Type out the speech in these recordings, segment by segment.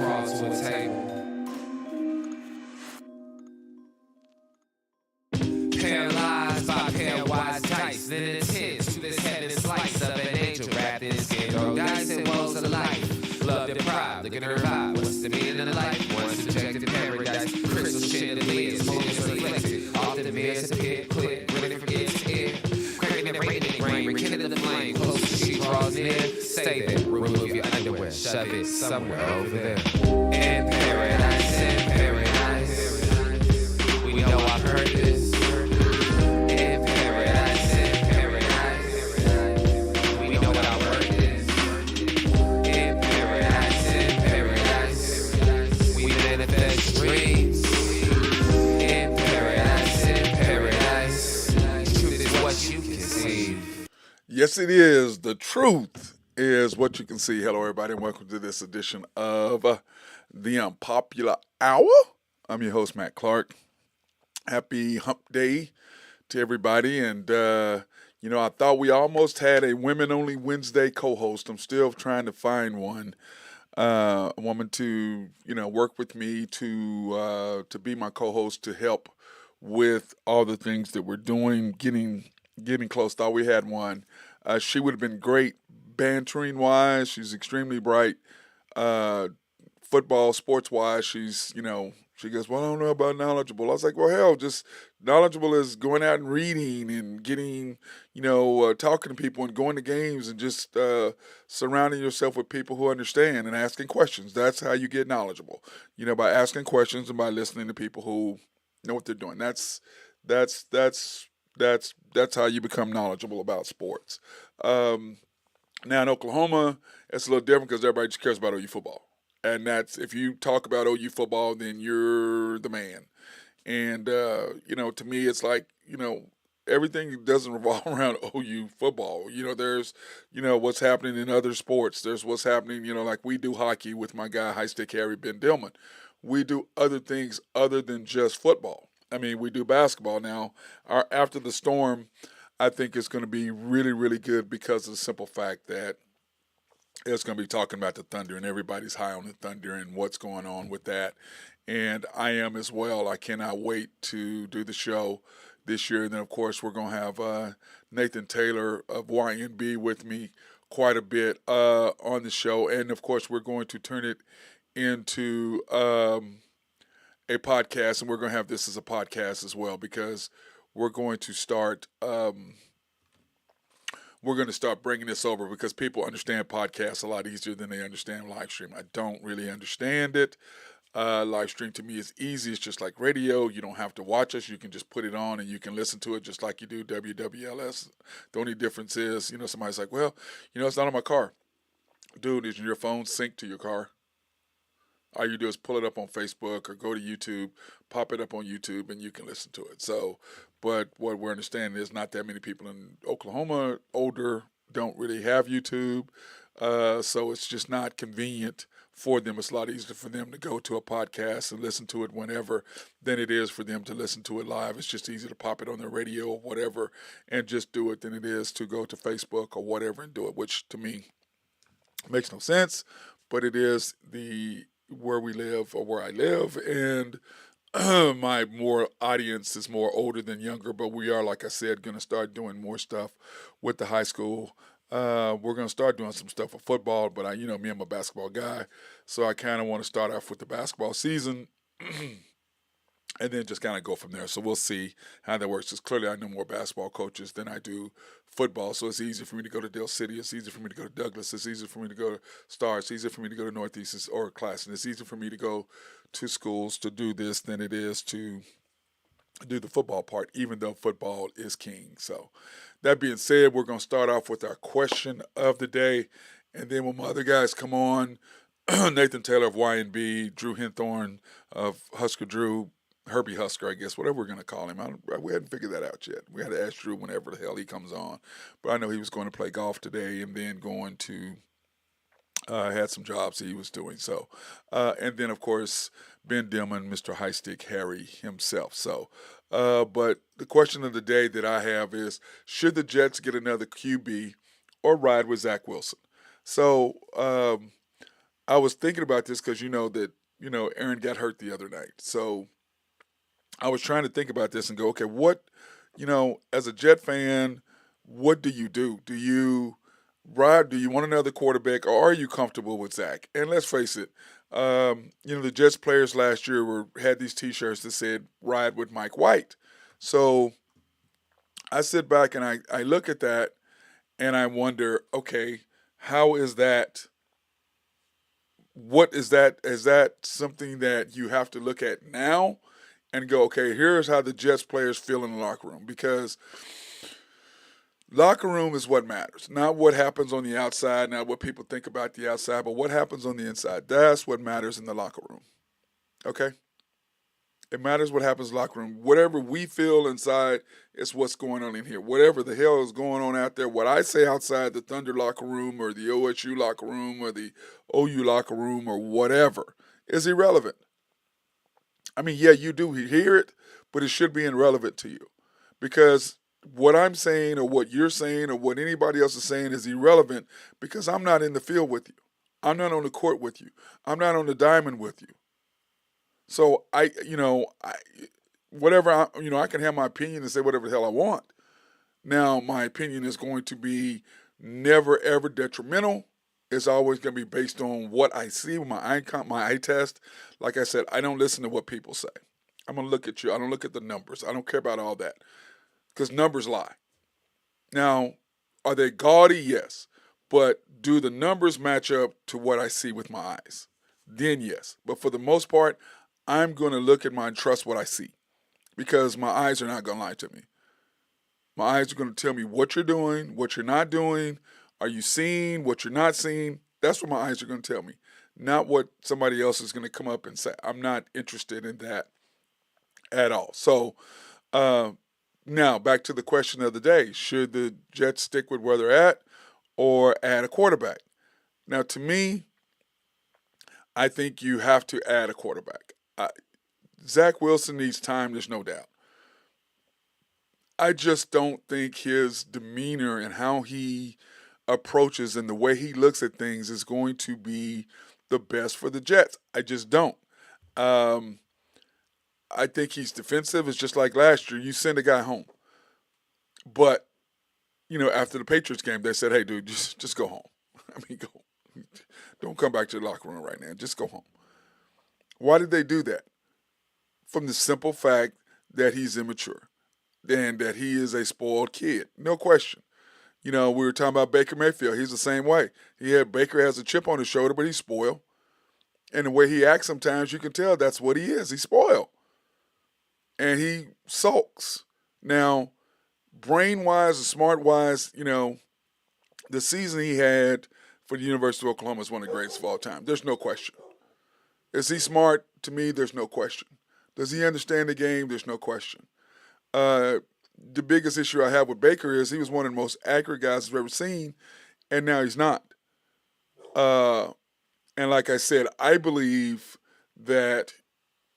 crawl to a table. Paralyzed by pairwise dice, then it is to this heaven slice of an angel wrapped in skin on dice and woes of life. Love deprived, looking to revive. What's the meaning of life? One subjective paradise, crystal chandeliers, moments reflected. Often mirrors appear, quick, ready for its ear. Craving and raining rain, rekindle the flame. Close as she draws near, stay there. Remove your underwear, shove it somewhere over there. In paradise, in paradise. We know I've heard this. Yes, it is. The truth is what you can see. Hello, everybody, and welcome to this edition of the Unpopular Hour. I'm your host, Matt Clark. Happy Hump Day to everybody. And, I thought we almost had a Women-Only Wednesday co-host. I'm still trying to find one, a woman to, work with me to be my co-host to help with all the things that we're doing, getting close. Thought we had one. She would have been great bantering wise. She's extremely bright. Football, sports wise, she's, she goes, well, I don't know about knowledgeable. I was like, well, hell, just knowledgeable is going out and reading and getting, talking to people and going to games and just surrounding yourself with people who understand and asking questions. That's how you get knowledgeable, by asking questions and by listening to people who know what they're doing. That's how you become knowledgeable about sports. Now in Oklahoma, it's a little different because everybody just cares about OU football. And that's, if you talk about OU football, then you're the man. And, to me, it's like, everything doesn't revolve around OU football. There's, what's happening in other sports. There's what's happening, like we do hockey with my guy, High Stick Harry Ben Dillman. We do other things other than just football. I mean, we do basketball now. After the storm, I think it's going to be really, really good because of the simple fact that it's going to be talking about the Thunder, and everybody's high on the Thunder and what's going on with that. And I am as well. I cannot wait to do the show this year. And then, of course, we're going to have Nathan Taylor of YNB with me quite a bit on the show. And, of course, we're going to turn it into a podcast, and we're going to have this as a podcast as well because we're going to start bringing this over because people understand podcasts a lot easier than they understand live stream. I don't really understand it. Live stream to me is easy. It's just like radio. You don't have to watch us. You can just put it on and you can listen to it just like you do WWLS. The only difference is, somebody's like, well, it's not on my car. Dude, is your phone synced to your car? All you do is pull it up on Facebook or go to YouTube, pop it up on YouTube, and you can listen to it. So, but what we're understanding is not that many people in Oklahoma, older, don't really have YouTube. So it's just not convenient for them. It's a lot easier for them to go to a podcast and listen to it whenever than it is for them to listen to it live. It's just easier to pop it on their radio or whatever and just do it than it is to go to Facebook or whatever and do it, which to me makes no sense. But it is where we live or where I live, and my more audience is more older than younger, but we are, like I said, going to start doing more stuff with the high school. We're going to start doing some stuff with football, but me, I'm a basketball guy, so I kind of want to start off with the basketball season and then just kind of go from there. So we'll see how that works, because clearly I know more basketball coaches than I do football, so it's easy for me to go to Dale City, it's easy for me to go to Douglas, it's easy for me to go to Star, it's easier for me to go to Northeast or Class, and it's easier for me to go to schools to do this than it is to do the football part, even though football is king. So that being said, we're going to start off with our question of the day, and then when my other guys come on, Nathan Taylor of YNB, Drew Henthorn of Husker Drew, Herbie Husker, I guess, whatever we're going to call him. We hadn't figured that out yet. We had to ask Drew whenever the hell he comes on. But I know he was going to play golf today and then going to had some jobs he was doing. So, and then, of course, Ben Dillman, Mr. High Stick Harry himself. So, but the question of the day that I have is, should the Jets get another QB or ride with Zach Wilson? So, I was thinking about this because Aaron got hurt the other night. So I was trying to think about this and go, okay, as a Jet fan, what do you do? Do you ride? Do you want another quarterback, or are you comfortable with Zach? And let's face it, the Jets players last year had these T-shirts that said "Ride with Mike White." So I sit back and I look at that and I wonder, okay, how is that? What is that? Is that something that you have to look at now and go, okay, here's how the Jets players feel in the locker room? Because locker room is what matters, not what happens on the outside, not what people think about the outside, but what happens on the inside. That's what matters in the locker room. Okay? It matters what happens in the locker room. Whatever we feel inside is what's going on in here. Whatever the hell is going on out there, what I say outside the Thunder locker room or the OSU locker room or the OU locker room or whatever is irrelevant. I mean, yeah, you do hear it, but it should be irrelevant to you. Because what I'm saying or what you're saying or what anybody else is saying is irrelevant because I'm not in the field with you. I'm not on the court with you. I'm not on the diamond with you. So I can have my opinion and say whatever the hell I want. Now, my opinion is going to be never ever detrimental. It's always going to be based on what I see with my eye test. Like I said, I don't listen to what people say. I'm going to look at you. I don't look at the numbers. I don't care about all that because numbers lie. Now, are they gaudy? Yes. But do the numbers match up to what I see with my eyes? Then yes. But for the most part, I'm going to look at and trust what I see because my eyes are not going to lie to me. My eyes are going to tell me what you're doing, what you're not doing. Are you seeing what you're not seeing? That's what my eyes are going to tell me, not what somebody else is going to come up and say. I'm not interested in that at all. So now back to the question of the day. Should the Jets stick with where they're at or add a quarterback? Now, to me, I think you have to add a quarterback. Zach Wilson needs time, there's no doubt. I just don't think his demeanor and how he approaches and the way he looks at things is going to be the best for the Jets. I just don't. I think he's defensive. It's just like last year. You send a guy home. But, after the Patriots game, they said, hey, dude, just go home. I mean, go. Don't come back to the locker room right now. Just go home. Why did they do that? From the simple fact that he's immature and that he is a spoiled kid. No question. We were talking about Baker Mayfield. He's the same way. Baker has a chip on his shoulder, but he's spoiled. And the way he acts sometimes, you can tell that's what he is. He's spoiled. And he sulks. Now, brain-wise and smart-wise, the season he had for the University of Oklahoma is one of the greatest of all time. There's no question. Is he smart? To me, there's no question. Does he understand the game? There's no question. The biggest issue I have with Baker is he was one of the most accurate guys I've ever seen, and now he's not. And like I said, I believe that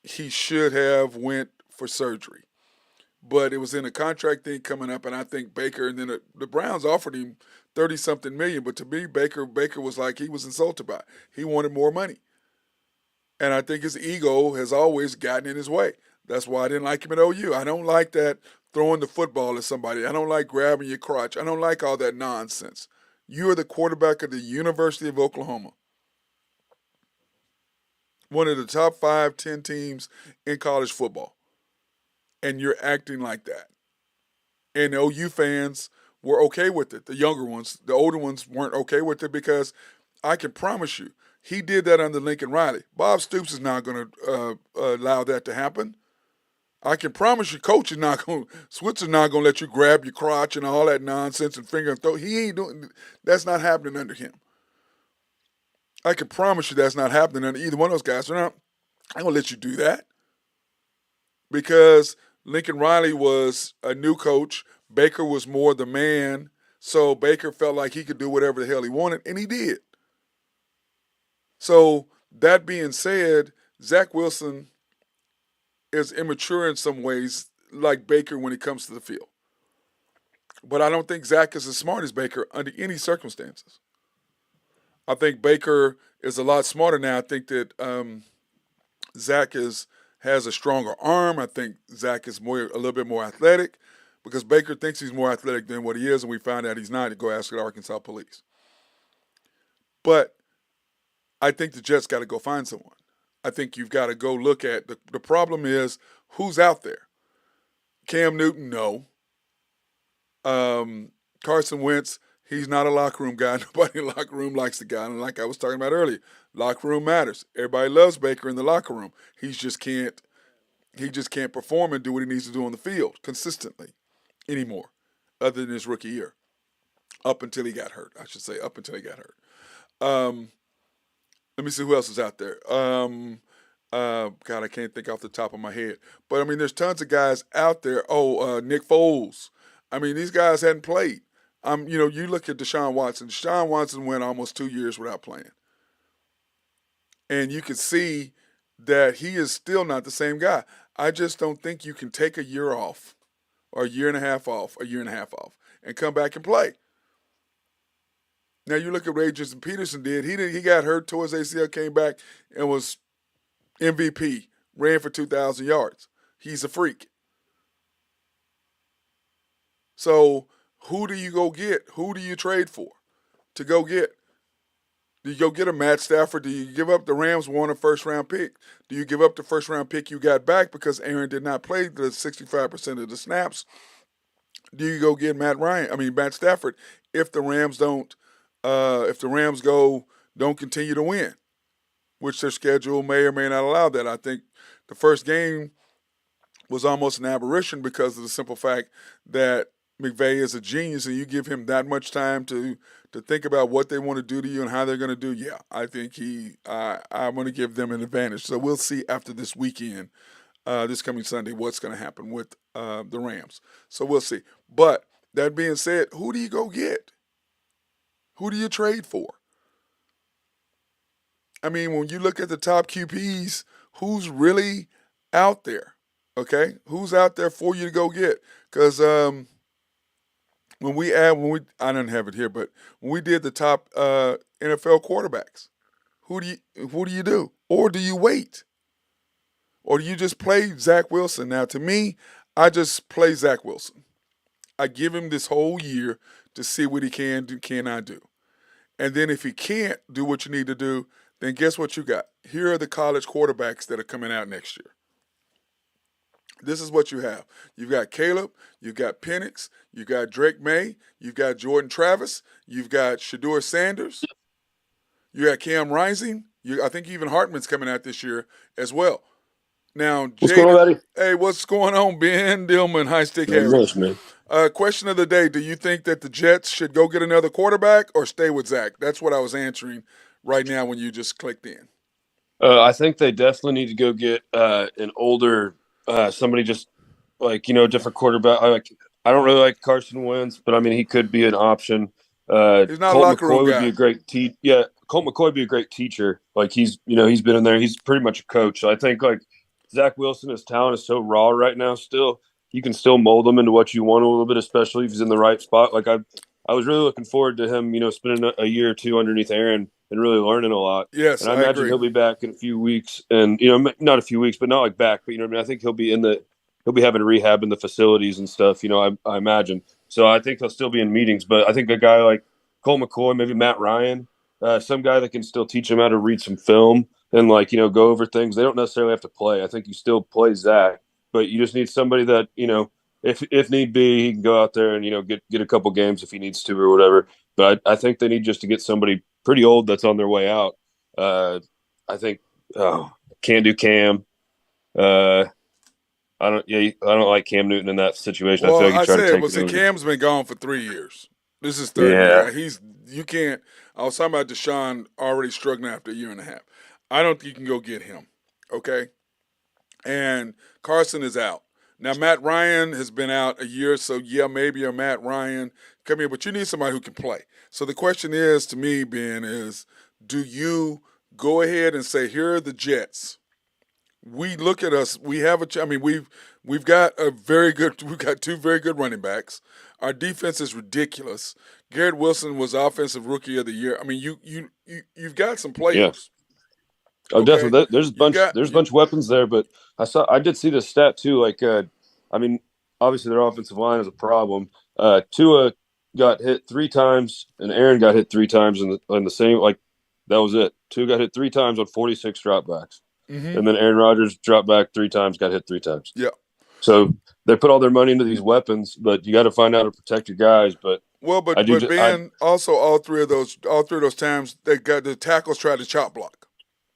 he should have went for surgery. But it was in a contract thing coming up, and I think Baker, and then the Browns offered him 30-something million, but to me, Baker was like he was insulted by it. He wanted more money. And I think his ego has always gotten in his way. That's why I didn't like him at OU. I don't like that throwing the football at somebody. I don't like grabbing your crotch. I don't like all that nonsense. You are the quarterback of the University of Oklahoma. One of the top 5, 10 teams in college football. And you're acting like that. And the OU fans were okay with it. The younger ones, the older ones weren't okay with it because I can promise you, he did that under Lincoln Riley. Bob Stoops is not going to allow that to happen. I can promise you, Coach is not going. Switzer's not going to let you grab your crotch and all that nonsense and finger and throw. He ain't doing. That's not happening under him. I can promise you that's not happening under either one of those guys. So now, I'm going to let you do that because Lincoln Riley was a new coach. Baker was more the man, so Baker felt like he could do whatever the hell he wanted, and he did. So that being said, Zach Wilson is immature in some ways, like Baker when it comes to the field. But I don't think Zach is as smart as Baker under any circumstances. I think Baker is a lot smarter now. I think that Zach has a stronger arm. I think Zach is a little bit more athletic because Baker thinks he's more athletic than what he is, and we found out he's not. To go ask the Arkansas police. But I think the Jets got to go find someone. I think you've got to go look at the problem is who's out there. Cam Newton, no. Carson Wentz, he's not a locker room guy. Nobody in the locker room likes the guy. And like I was talking about earlier, locker room matters. Everybody loves Baker in the locker room. He just can't perform and do what he needs to do on the field consistently anymore, other than his rookie year. Up until he got hurt, I should say. Up until he got hurt. Let me see who else is out there. God, I can't think off the top of my head. But, I mean, there's tons of guys out there. Nick Foles. I mean, these guys hadn't played. You look at Deshaun Watson. Deshaun Watson went almost 2 years without playing. And you can see that he is still not the same guy. I just don't think you can take a year off or a year and a half off, and come back and play. Now, you look at what Jason Peterson did. He got hurt, tore his ACL, came back, and was MVP, ran for 2,000 yards. He's a freak. So who do you go get? Who do you trade for to go get? Do you go get a Matt Stafford? Do you give up the Rams won a first-round pick? Do you give up the first-round pick you got back because Aaron did not play the 65% of the snaps? Do you go get Matt Stafford if the Rams don't don't continue to win, which their schedule may or may not allow that. I think the first game was almost an aberration because of the simple fact that McVay is a genius and you give him that much time to think about what they want to do to you and how they're going to do. Yeah, I think I'm going to give them an advantage. So we'll see after this weekend, this coming Sunday, what's going to happen with the Rams. So we'll see. But that being said, who do you go get? Who do you trade for? I mean, when you look at the top QPs, who's really out there? Okay, who's out there for you to go get? Because I don't have it here, but when we did the top NFL quarterbacks, who do you do? Or do you wait? Or do you just play Zach Wilson? Now, to me, I just play Zach Wilson. I give him this whole year to see what he cannot do. And then if he can't do what you need to do, then guess what you got? Here are the college quarterbacks that are coming out next year. This is what you have. You've got Caleb, you've got Penix, you've got Drake May, you've got Jordan Travis, you've got Shedeur Sanders, you got Cam Rising. I think even Hartman's coming out this year as well. Now, What's going on, Eddie? Hey, what's going on, Ben Dillman, High Stick Harry? Much, man. Question of the day, do you think that the Jets should go get another quarterback or stay with Zach? That's what I was answering right now when you just clicked in. I think they definitely need to go get an older somebody just different quarterback. I don't really like Carson Wentz, but I mean he could be an option. He's not a locker room guy. Would be a great Colt McCoy would be a great teacher. Like he's been in there. He's pretty much a coach. So I think like Zach Wilson, his talent is so raw right now. Still, you can still mold him into what you want a little bit, especially if he's in the right spot. Like I was really looking forward to him, spending a year or two underneath Aaron and really learning a lot. Yes, and I imagine agree. He'll be back in a few weeks, and not a few weeks, but not like back. But I think he'll be having rehab in the facilities and stuff. I imagine. So I think he'll still be in meetings. But I think a guy like Colt McCoy, maybe Matt Ryan, some guy that can still teach him how to read some film and go over things. They don't necessarily have to play. I think you still play Zach, but you just need somebody that if need be, he can go out there and get a couple games if he needs to or whatever. But I think they need just to get somebody pretty old that's on their way out. I think can't do Cam. I don't like Cam Newton in that situation. Well, I feel like Cam's been gone for 3 years. This is third year. You can't. I was talking about Deshaun already struggling after a year and a half. I don't think you can go get him. Okay, and Carson is out. Now, Matt Ryan has been out a year, so yeah, maybe a Matt Ryan come here, but you need somebody who can play. So the question is, to me, Ben, is do you go ahead and say, here are the Jets. we look at us. We have I mean, we've got a very good. We've got two very good running backs. Our defense is ridiculous. Garrett Wilson was Offensive Rookie of the Year. I mean, you've got some Yeah. players. Oh, Okay, definitely. There's a you bunch. got There's a bunch of weapons there, but I did see this stat too. Like, I mean, obviously their offensive line is a problem. Tua got hit 3 times, and Aaron got hit 3 times in the same. Like, that was it. Tua got hit 3 times on 46 dropbacks, and then Aaron Rodgers dropped back 3 times, got hit 3 times. Yeah. So they put all their money into these weapons, but you got to find out to protect your guys. But Well, but Ben, also all three of those times they got the tackles tried to chop block.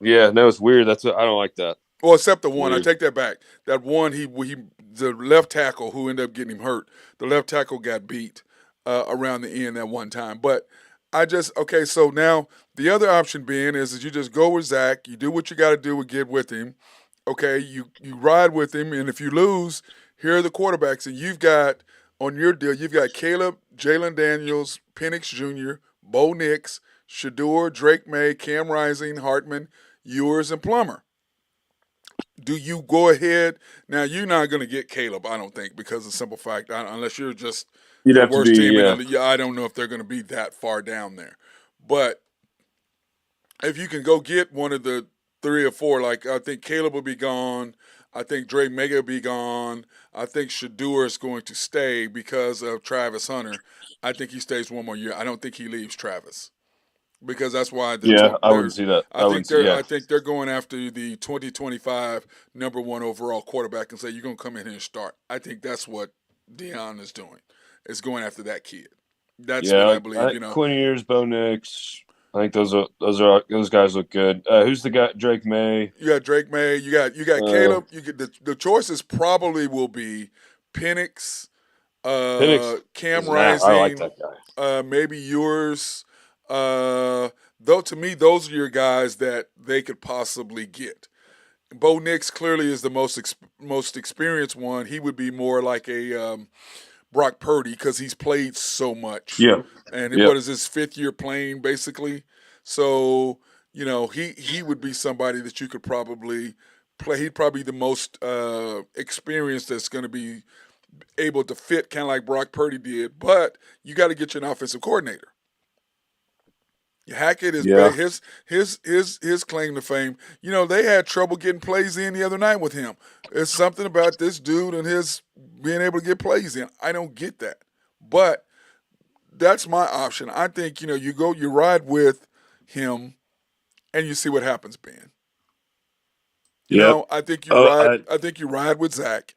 Yeah, no, it's weird. I don't like that. Well, except the one. Weird. I take that back. That one, the left tackle who ended up getting him hurt. The left tackle got beat around the end that one time. But okay. So now the other option being is you just go with Zach. You do what you got to do to get with him. Okay, you ride with him, and if you lose, here are the quarterbacks, and you've got on your deal. You've got Caleb, Jalen Daniels, Penix Jr., Bo Nix, Shador, Drake May, Cam Rising, Hartman, Ewers, and Plummer. Do you go ahead? Now, you're not going to get Caleb, I don't think, because of the simple fact, unless you're just You'd the have to worst be, team yeah. in the I don't know if they're going to be that far down there. But if you can go get one of the 3 or 4, like I think Caleb will be gone. I think Drake May will be gone. I think Shador is going to stay because of Travis Hunter. I think he stays one more year. I don't think he leaves Travis. Because that's why I wouldn't see that. I think they're going after the 2025 number 1 overall quarterback and say you're going to come in here and start. I think that's what Deion is doing. Is going after that kid. That's what I believe. Quinn Ewers, Bo Nix. I think those guys look good. Who's the guy? Drake May. You got Drake May. You got Caleb. You get the choices probably will be Penix, Cam Rising. I like that guy. Maybe yours. Though to me, those are your guys that they could possibly get. Bo Nix clearly is the most experienced one. He would be more like a Brock Purdy because he's played so much. Yeah. And what is his 5th year playing basically? So he would be somebody that you could probably play. He'd probably be the most experienced that's going to be able to fit, kind of like Brock Purdy did. But you got to get you an offensive coordinator. Hackett is his claim to fame. They had trouble getting plays in the other night with him. It's something about this dude and his being able to get plays in. I don't get that, but that's my option. I think you ride with him, and you see what happens, Ben. I think you ride with Zach,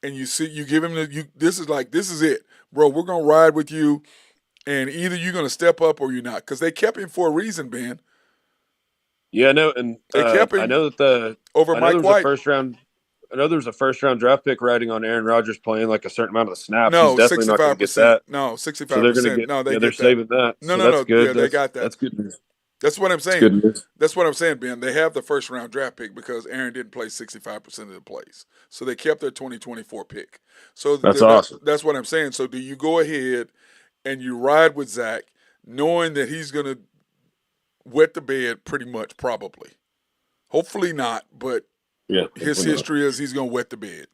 and you give him this is it, bro. We're gonna ride with you. And either you're going to step up or you're not, because they kept him for a reason, Ben. Yeah, no, and they kept him. I know that Mike White. I know there was a first-round draft pick riding on Aaron Rodgers playing like a certain amount of the snaps. No, he's definitely 65%. Not going to get that. No, 65%. So they're going to get. No, they're saving that. No, that's good. Yeah, they got that. That's good news. That's what I'm saying. That's good news. That's what I'm saying, Ben. They have the first-round draft pick because Aaron didn't play 65% of the plays, so they kept their 2024 pick. So that's awesome. That's what I'm saying. So do you go ahead and you ride with Zach, knowing that he's going to wet the bed pretty much, probably. Hopefully not, but his history is he's going to wet the bed.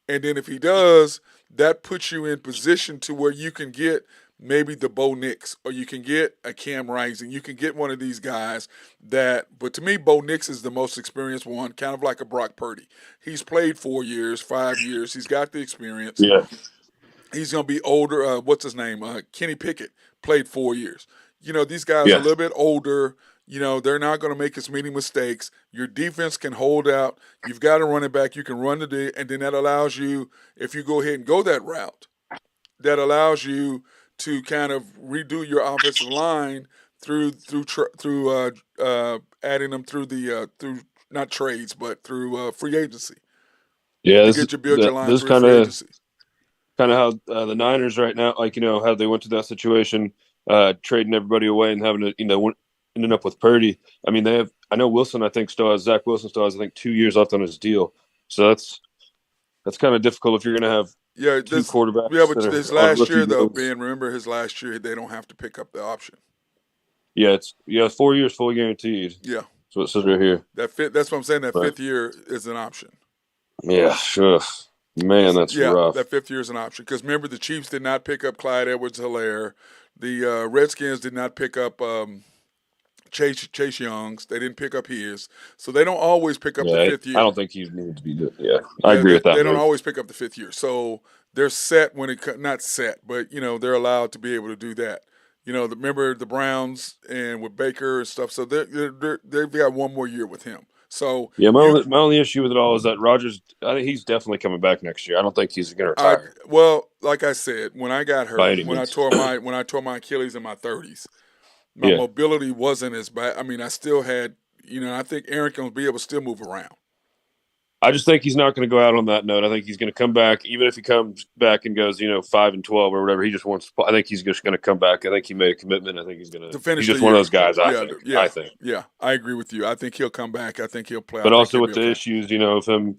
And then if he does, that puts you in position to where you can get maybe the Bo Nix or you can get a Cam Rising. You can get one of these guys but to me, Bo Nix is the most experienced one, kind of like a Brock Purdy. He's played 4 years, 5 years. He's got the experience. Yeah. He's going to be older. What's his name? Kenny Pickett played 4 years. These guys are a little bit older. They're not going to make as many mistakes. Your defense can hold out. You've got a running back. You can run the day, and then that allows you, if you go ahead and go that route, that allows you to kind of redo your offensive line through adding them through not trades, but through free agency. Yeah, build your line through free agency. Kind of how the Niners right now, how they went to that situation, trading everybody away and having to, ending up with Purdy. I mean, I know Wilson, Zach Wilson still has, 2 years left on his deal. So that's kind of difficult if you're going to have two quarterbacks. Yeah, but this last year, though, Ben, remember his last year, they don't have to pick up the option. Yeah, it's 4 years, fully guaranteed. Yeah. That's what it says right here. That's what I'm saying. That Right. 5th year is an option. Yeah, sure. Man, that's rough. That 5th year is an option because remember the Chiefs did not pick up Clyde Edwards-Helaire. The Redskins did not pick up Chase Young's. They didn't pick up his, so they don't always pick up the 5th year. I don't think he needs to be good. Yeah, I agree with that. They don't always pick up the 5th year, so they're set when it not set, but they're allowed to be able to do that. Remember the Browns and with Baker and stuff. So they've got one more year with him. So yeah, my only issue with it all is that Rodgers. I think he's definitely coming back next year. I don't think he's going to retire. Well, like I said, when I got hurt, when I tore my Achilles in my 30s, my mobility wasn't as bad. I mean, I still had. I think Aaron can be able to still move around. I just think he's not going to go out on that note. I think he's going to come back, even if he comes back and goes, 5-12 or whatever. He just wants. I think he's just going to come back. I think he made a commitment. I think he's going to finish. He's just one of those guys. I think. Yeah, I agree with you. I think he'll come back. I think he'll play. But also with the issues, of him,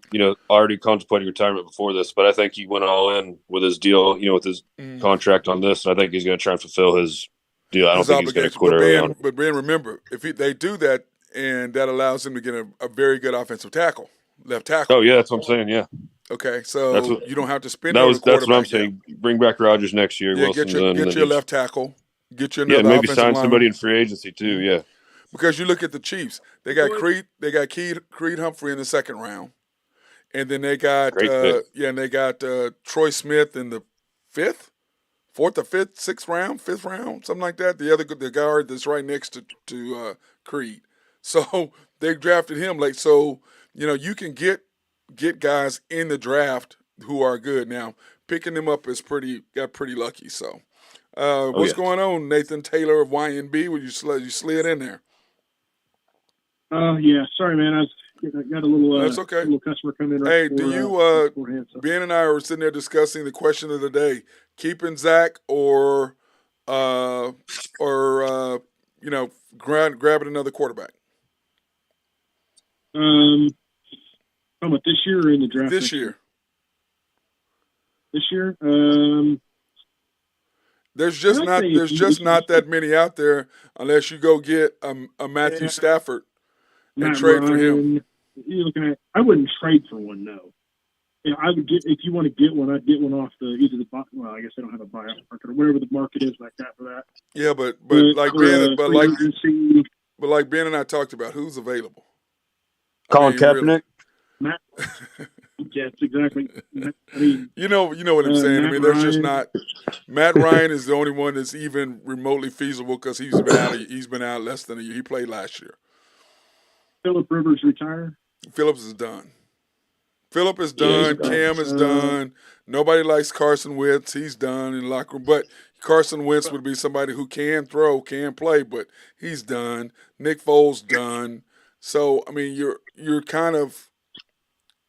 already contemplating retirement before this. But I think he went all in with his deal, with his contract on this. And I think he's going to try and fulfill his deal. I don't think he's going to quit early on. But Ben, remember, if they do that, and that allows him to get a very good offensive tackle. Left tackle. Oh yeah, that's what I'm saying. Yeah. Okay, so you don't have to spend. That's what I'm saying. Bring back Rodgers next year. Yeah, get your left tackle. Get your another maybe sign somebody in free agency too. Yeah. Because you look at the Chiefs, they got Creed Humphrey in the 2nd round, and then they got Troy Smith in the 4th or 5th round, something like that. The guard that's right next to Creed. So they drafted him late. So you can get guys in the draft who are good. Now, picking them up got pretty lucky. So, what's going on, Nathan Taylor of YNB? You slid in there? Yeah. Sorry, man. I got a little. That's okay. Little customer coming in. Hey, do you? Ben and I were sitting there discussing the question of the day: keeping Zach or grabbing another quarterback. How about this year or in the draft? This year. This year? There's just not that many out there unless you go get a Matthew Stafford and trade for him. You're looking at. I wouldn't trade for one, no. I would get if you want to get one. I'd get one off either the. Well, I guess I don't have a buyout market or whatever the market is like that for that. Yeah, but like Ben and I talked about, who's available? Colin Kaepernick. Matt. Yes, exactly. I mean, you know what I'm saying. I mean, there's just not. Matt Ryan is the only one that's even remotely feasible because he's been out less than a year. He played last year. Phillip Rivers retire. Phillips is done. Phillip is done. Cam is done. Nobody likes Carson Wentz. He's done in the locker room. But Carson Wentz would be somebody who can throw, can play, but he's done. Nick Foles done. So I mean, you're kind of.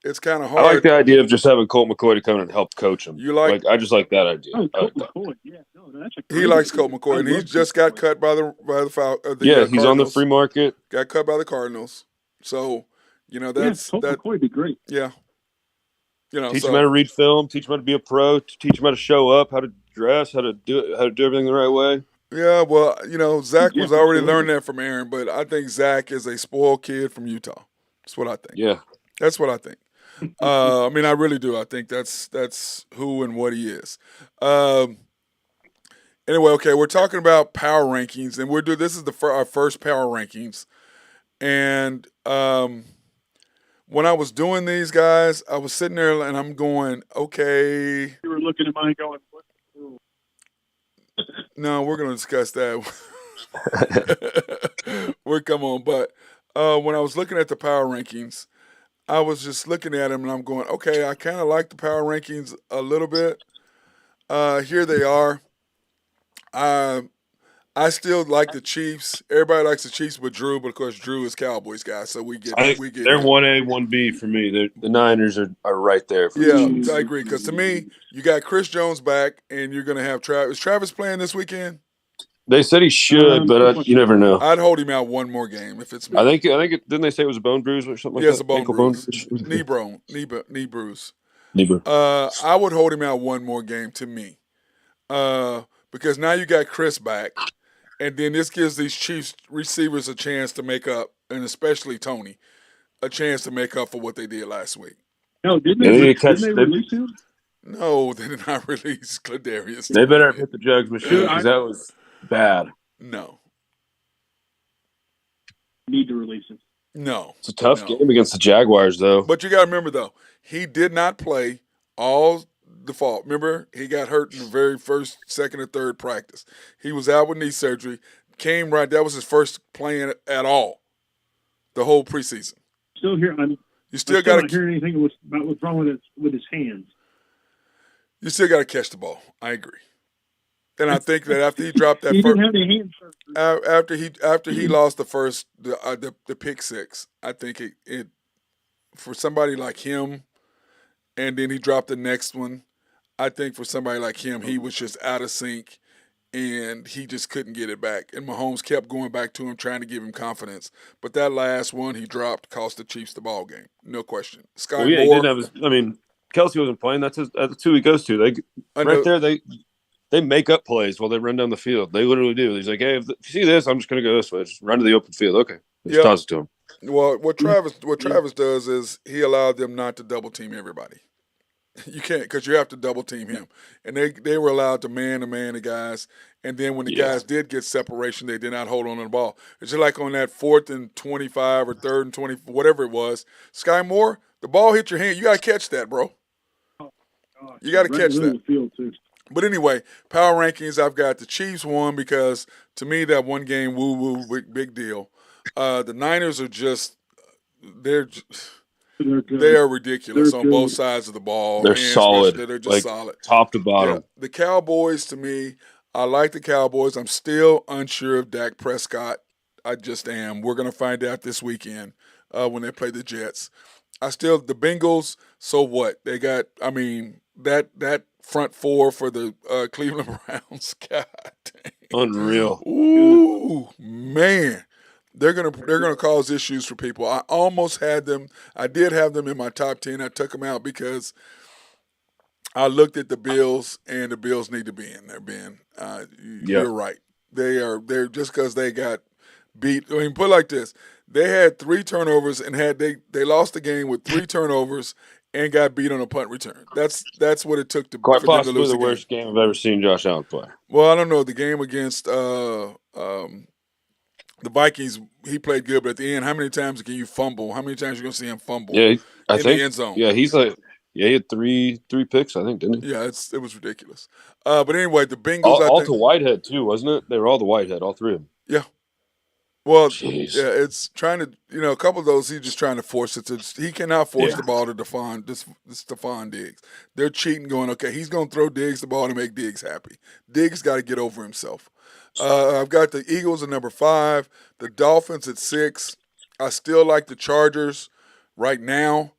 It's kind of hard. I like the idea of just having Colt McCoy to come in and help coach him. I just like that idea. Oh, Colt McCoy, yeah, no, that's a he likes Colt McCoy, and he just got cut by the he's Cardinals. on the free market. Got cut by the Cardinals, so that's Colt McCoy would be great. Yeah, teach him how to read film, teach him how to be a pro, teach him how to show up, how to dress, how to do everything the right way. Yeah, well, Zach was already learning that from Aaron, but I think Zach is a spoiled kid from Utah. That's what I think. Yeah, that's what I think. I mean, I really do. I think that's who and what he is. Anyway, okay, we're talking about power rankings, and this is our first power rankings. And when I was doing these guys, I was sitting there and I'm going, okay. You were looking at mine going, what? No, we're going to discuss that. Come on. But when I was looking at the power rankings, I was just looking at them and I'm going, okay, I kind of like the power rankings a little bit. Here they are. I still like the Chiefs. Everybody likes the Chiefs with Drew, but of course Drew is Cowboys guy, so we get. They're 1A, 1B for me. The Niners are right there. I agree because to me, you got Chris Jones back, and you're going to have Travis. Is Travis playing this weekend? They said he should, but you never know. I'd hold him out one more game if it's me. I think didn't they say it was a bone bruise or something like that? Yes, a bone bruise. Knee bruise. I would hold him out one more game to me. Because now you got Chris back, and then this gives these Chiefs receivers a chance to make up and especially Tony, a chance to make up for what they did last week. No, didn't Yeah, they? they Didn't they release him? No, they did not release Cladarius. They better Tony. hit the jugs machine because that was bad. No, Need to release him. no. It's a tough game against the Jaguars, though. But you got to remember, though, he did not play all the fall. Remember, he got hurt in the very first, second, or third practice. He was out with knee surgery. Came right. That was his first playing at all, the whole preseason. Still here. You still I'm got not to. hearing anything about what's wrong with his hands. You still got to catch the ball. I agree. And I think that after he dropped that He first, didn't have any hand surgery. after he lost the pick six, I think it for somebody like him, and then he dropped the next one. I think for somebody like him, he was just out of sync, and he just couldn't get it back. And Mahomes kept going back to him, trying to give him confidence. But that last one he dropped cost the Chiefs the ball game, no question. Sky Well, yeah, Moore, he didn't have his. I mean, Kelsey wasn't playing. That's who he goes to. They make up plays while they run down the field. They literally do. He's like, hey, if you see this, I'm just going to go this way. Just run to the open field. Okay. Just toss it to him. Well, what Travis does is he allowed them not to double team everybody. You can't, because you have to double team him, and they were allowed to man the guys. And then when the guys did get separation, they did not hold on to the ball. It's just like on that 4th and 25 or 3rd and 20, whatever it was. Sky Moore, the ball hit your hand. You got to catch that, bro. You got to catch that. Field too. But anyway, power rankings, I've got the Chiefs won because, to me, that one game, woo-woo, big deal. The Niners are they are ridiculous on both sides of the ball. They're solid. They're just solid. Top to bottom. Yeah. The Cowboys, to me, I like the Cowboys. I'm still unsure of Dak Prescott. I just am. We're going to find out this weekend when they play the Jets. The Bengals, so what? They got, that front four for the Cleveland Browns. God dang. Unreal. Ooh, man. They're gonna cause issues for people. I almost had them. I did have them in my top 10. I took them out because I looked at the Bills, and the Bills need to be in there, Ben. You're right. They're just because they got beat. I mean, put it like this: they had 3 turnovers and they lost the game with 3 turnovers and got beat on a punt return. That's what it took Quite for them to possibly lose the worst game I've ever seen Josh Allen play. Well, I don't know. The game against the Vikings, he played good, but at the end, how many times can you fumble? How many times are you going to see him fumble? Yeah, I think the end zone. Yeah, he had three picks, I think, didn't he? Yeah, it was ridiculous. But anyway, the Bengals. All to Whitehead too, wasn't it? They were all to Whitehead, all 3 of them. Yeah. Well, Jeez. yeah, it's trying to, a couple of those, he's just trying to force it. He cannot force the ball to Stephon Diggs. They're cheating, going, okay, he's going to throw Diggs the ball to make Diggs happy. Diggs got to get over himself. I've got the Eagles at number 5, the Dolphins at 6. I still like the Chargers right now.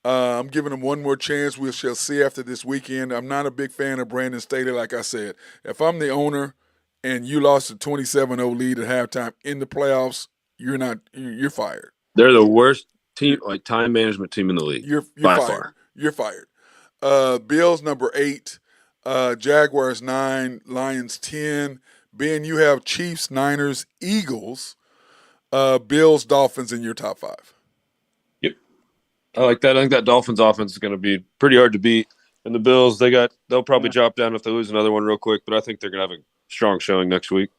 I'm giving them one more chance. We shall see after this weekend. I'm not a big fan of Brandon Staley, like I said. If I'm the owner and you lost a 27-0 lead at halftime in the playoffs, you're fired. They're the worst team, like time management team in the league. You're by fired. far. You're fired. Bills number 8, Jaguars 9, Lions 10. Ben, you have Chiefs, Niners, Eagles, Bills, Dolphins in your top 5. Yep. I like that. I think that Dolphins offense is going to be pretty hard to beat. And the Bills, they'll probably drop down if they lose another one real quick, but I think they're going to have a strong showing next week.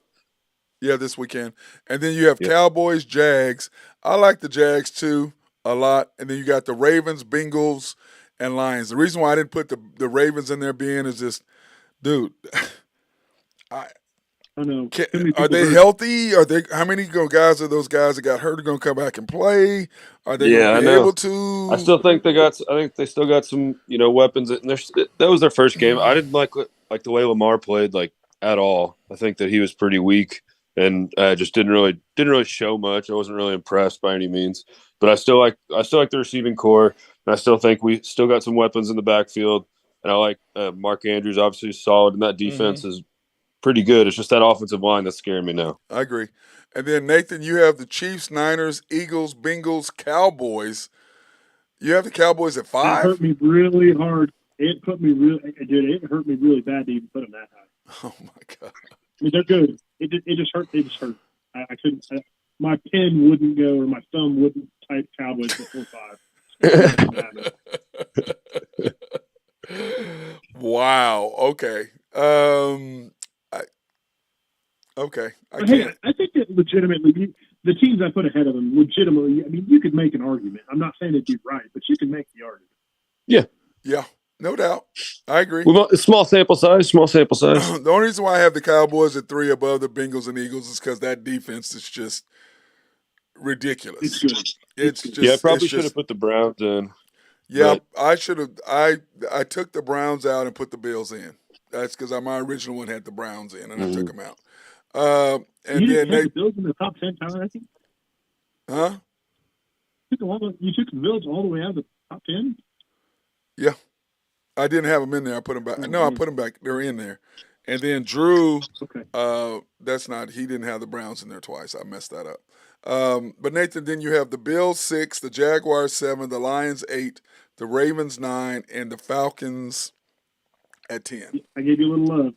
Yeah, this weekend. And then you have Cowboys, Jags. I like the Jags too a lot. And then you got the Ravens, Bengals, and Lions. The reason why I didn't put the Ravens in there, Ben, is just, dude, I know. Are they healthy? How many guys are those guys that got hurt are going to come back and play? Are they going to be able to? I still think they still got some, weapons. And that was their first game. I didn't like the way Lamar played at all. I think that he was pretty weak and just didn't really show much. I wasn't really impressed by any means. But I still like the receiving core, and I still think we still got some weapons in the backfield. And I like Mark Andrews, obviously solid, and that defense is pretty good. It's just that offensive line that's scaring me now. I agree. And then, Nathan, you have the Chiefs, Niners, Eagles, Bengals, Cowboys. You have the Cowboys at 5? It hurt me really hard. It hurt me really bad to even put them that high. Oh, my God. I mean, they're good. It just hurt. I couldn't. my pen wouldn't go or my thumb wouldn't type Cowboys before 5. Wow. Okay. I, okay. But hey, I think that legitimately, the teams I put ahead of them, legitimately, I mean, you could make an argument. I'm not saying it'd be right, but you can make the argument. Yeah. Yeah. No doubt. I agree. Small sample size. The only reason why I have the Cowboys at 3 above the Bengals and Eagles is because that defense is just ridiculous. It's good. It's just, yeah, I probably should have put the Browns in. Yeah, I should have. I took the Browns out and put the Bills in. That's because my original one had the Browns in, and I took them out. And you then didn't have the Bills in the top 10 power ranking? Huh? You took the Bills all the way out of the top 10? Yeah. I didn't have them in there. I put them back. No, I put them back. They're in there. And then Drew, he didn't have the Browns in there twice. I messed that up. But Nathan, then you have the Bills 6, the Jaguars 7, the Lions 8, the Ravens 9, and the Falcons at 10. I gave you a little love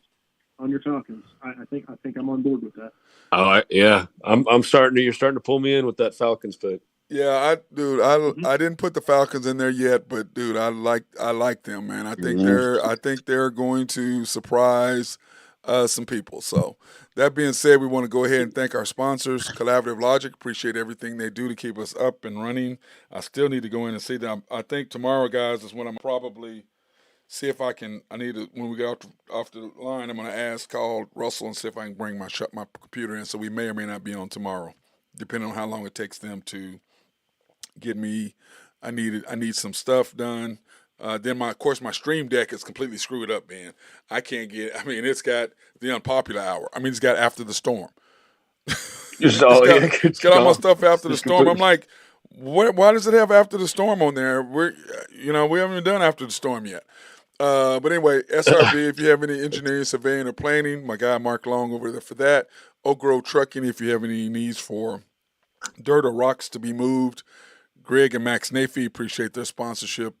on your Falcons. I think I'm on board with that. Oh, yeah. You're starting to pull me in with that Falcons pick. Yeah, I didn't put the Falcons in there yet, but dude, I like them, man. I think they're going to surprise some people. So that being said, we want to go ahead and thank our sponsors, Collaborative Logic. Appreciate everything they do to keep us up and running. I still need to go in and see them. I think tomorrow, guys, is when I'm probably see if I can. When we get off the line, I'm going to call Russell and see if I can bring my computer in. So we may or may not be on tomorrow, depending on how long it takes them to get me. I need some stuff done. Then my Stream Deck is completely screwed up, man. I can't get. It's got the Unpopular hour. It's got After the Storm. It's got all my stuff After the Storm. I'm like, why does it have After the Storm on there? We haven't even done After the Storm yet. But anyway, SRB, if you have any engineering, surveying, or planning, my guy Mark Long over there for that. Oak Grove Trucking, if you have any needs for dirt or rocks to be moved. Greg and Max Nafee, appreciate their sponsorship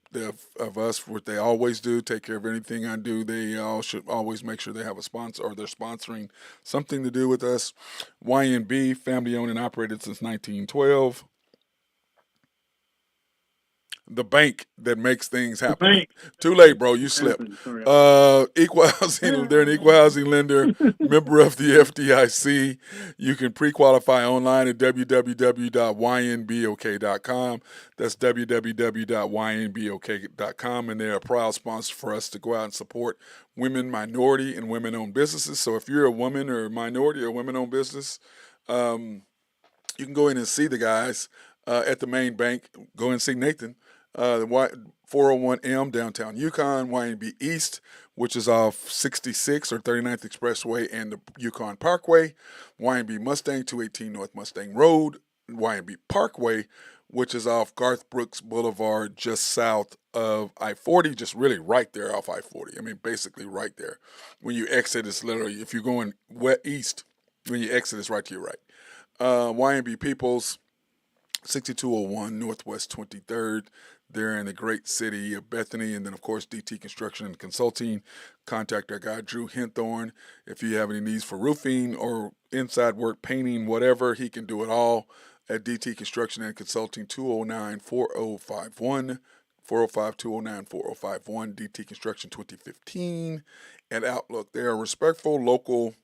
of us, what they always do, take care of anything I do. They all should always make sure they have a sponsor or they're sponsoring something to do with us. YNB, family owned and operated since 1912. The bank that makes things happen. Too late, bro. You slipped. Equal housing. They're an equal housing lender, member of the FDIC. You can pre-qualify online at www.ynbok.com. That's www.ynbok.com, and they're a proud sponsor for us to go out and support women, minority, and women-owned businesses. So if you're a woman or a minority or women-owned business, you can go in and see the guys at the main bank. Go and see Nathan. The 401M downtown Yukon, YNB East, which is off 66 or 39th Expressway and the Yukon Parkway, YNB Mustang, 218 North Mustang Road, YNB Parkway, which is off Garth Brooks Boulevard, just south of I-40, just really right there off I-40. Basically right there. When you exit, it's literally, if you're going east, when you exit, it's right to your right. YNB Peoples, 6201 Northwest 23rd. They're in the great city of Bethany. And then, of course, DT Construction and Consulting. Contact our guy, Drew Hinthorn. If you have any needs for roofing or inside work, painting, whatever, he can do it all at DT Construction and Consulting, 209-4051, 405-209-4051, DT Construction 2015. At Outlook, they are respectful, local,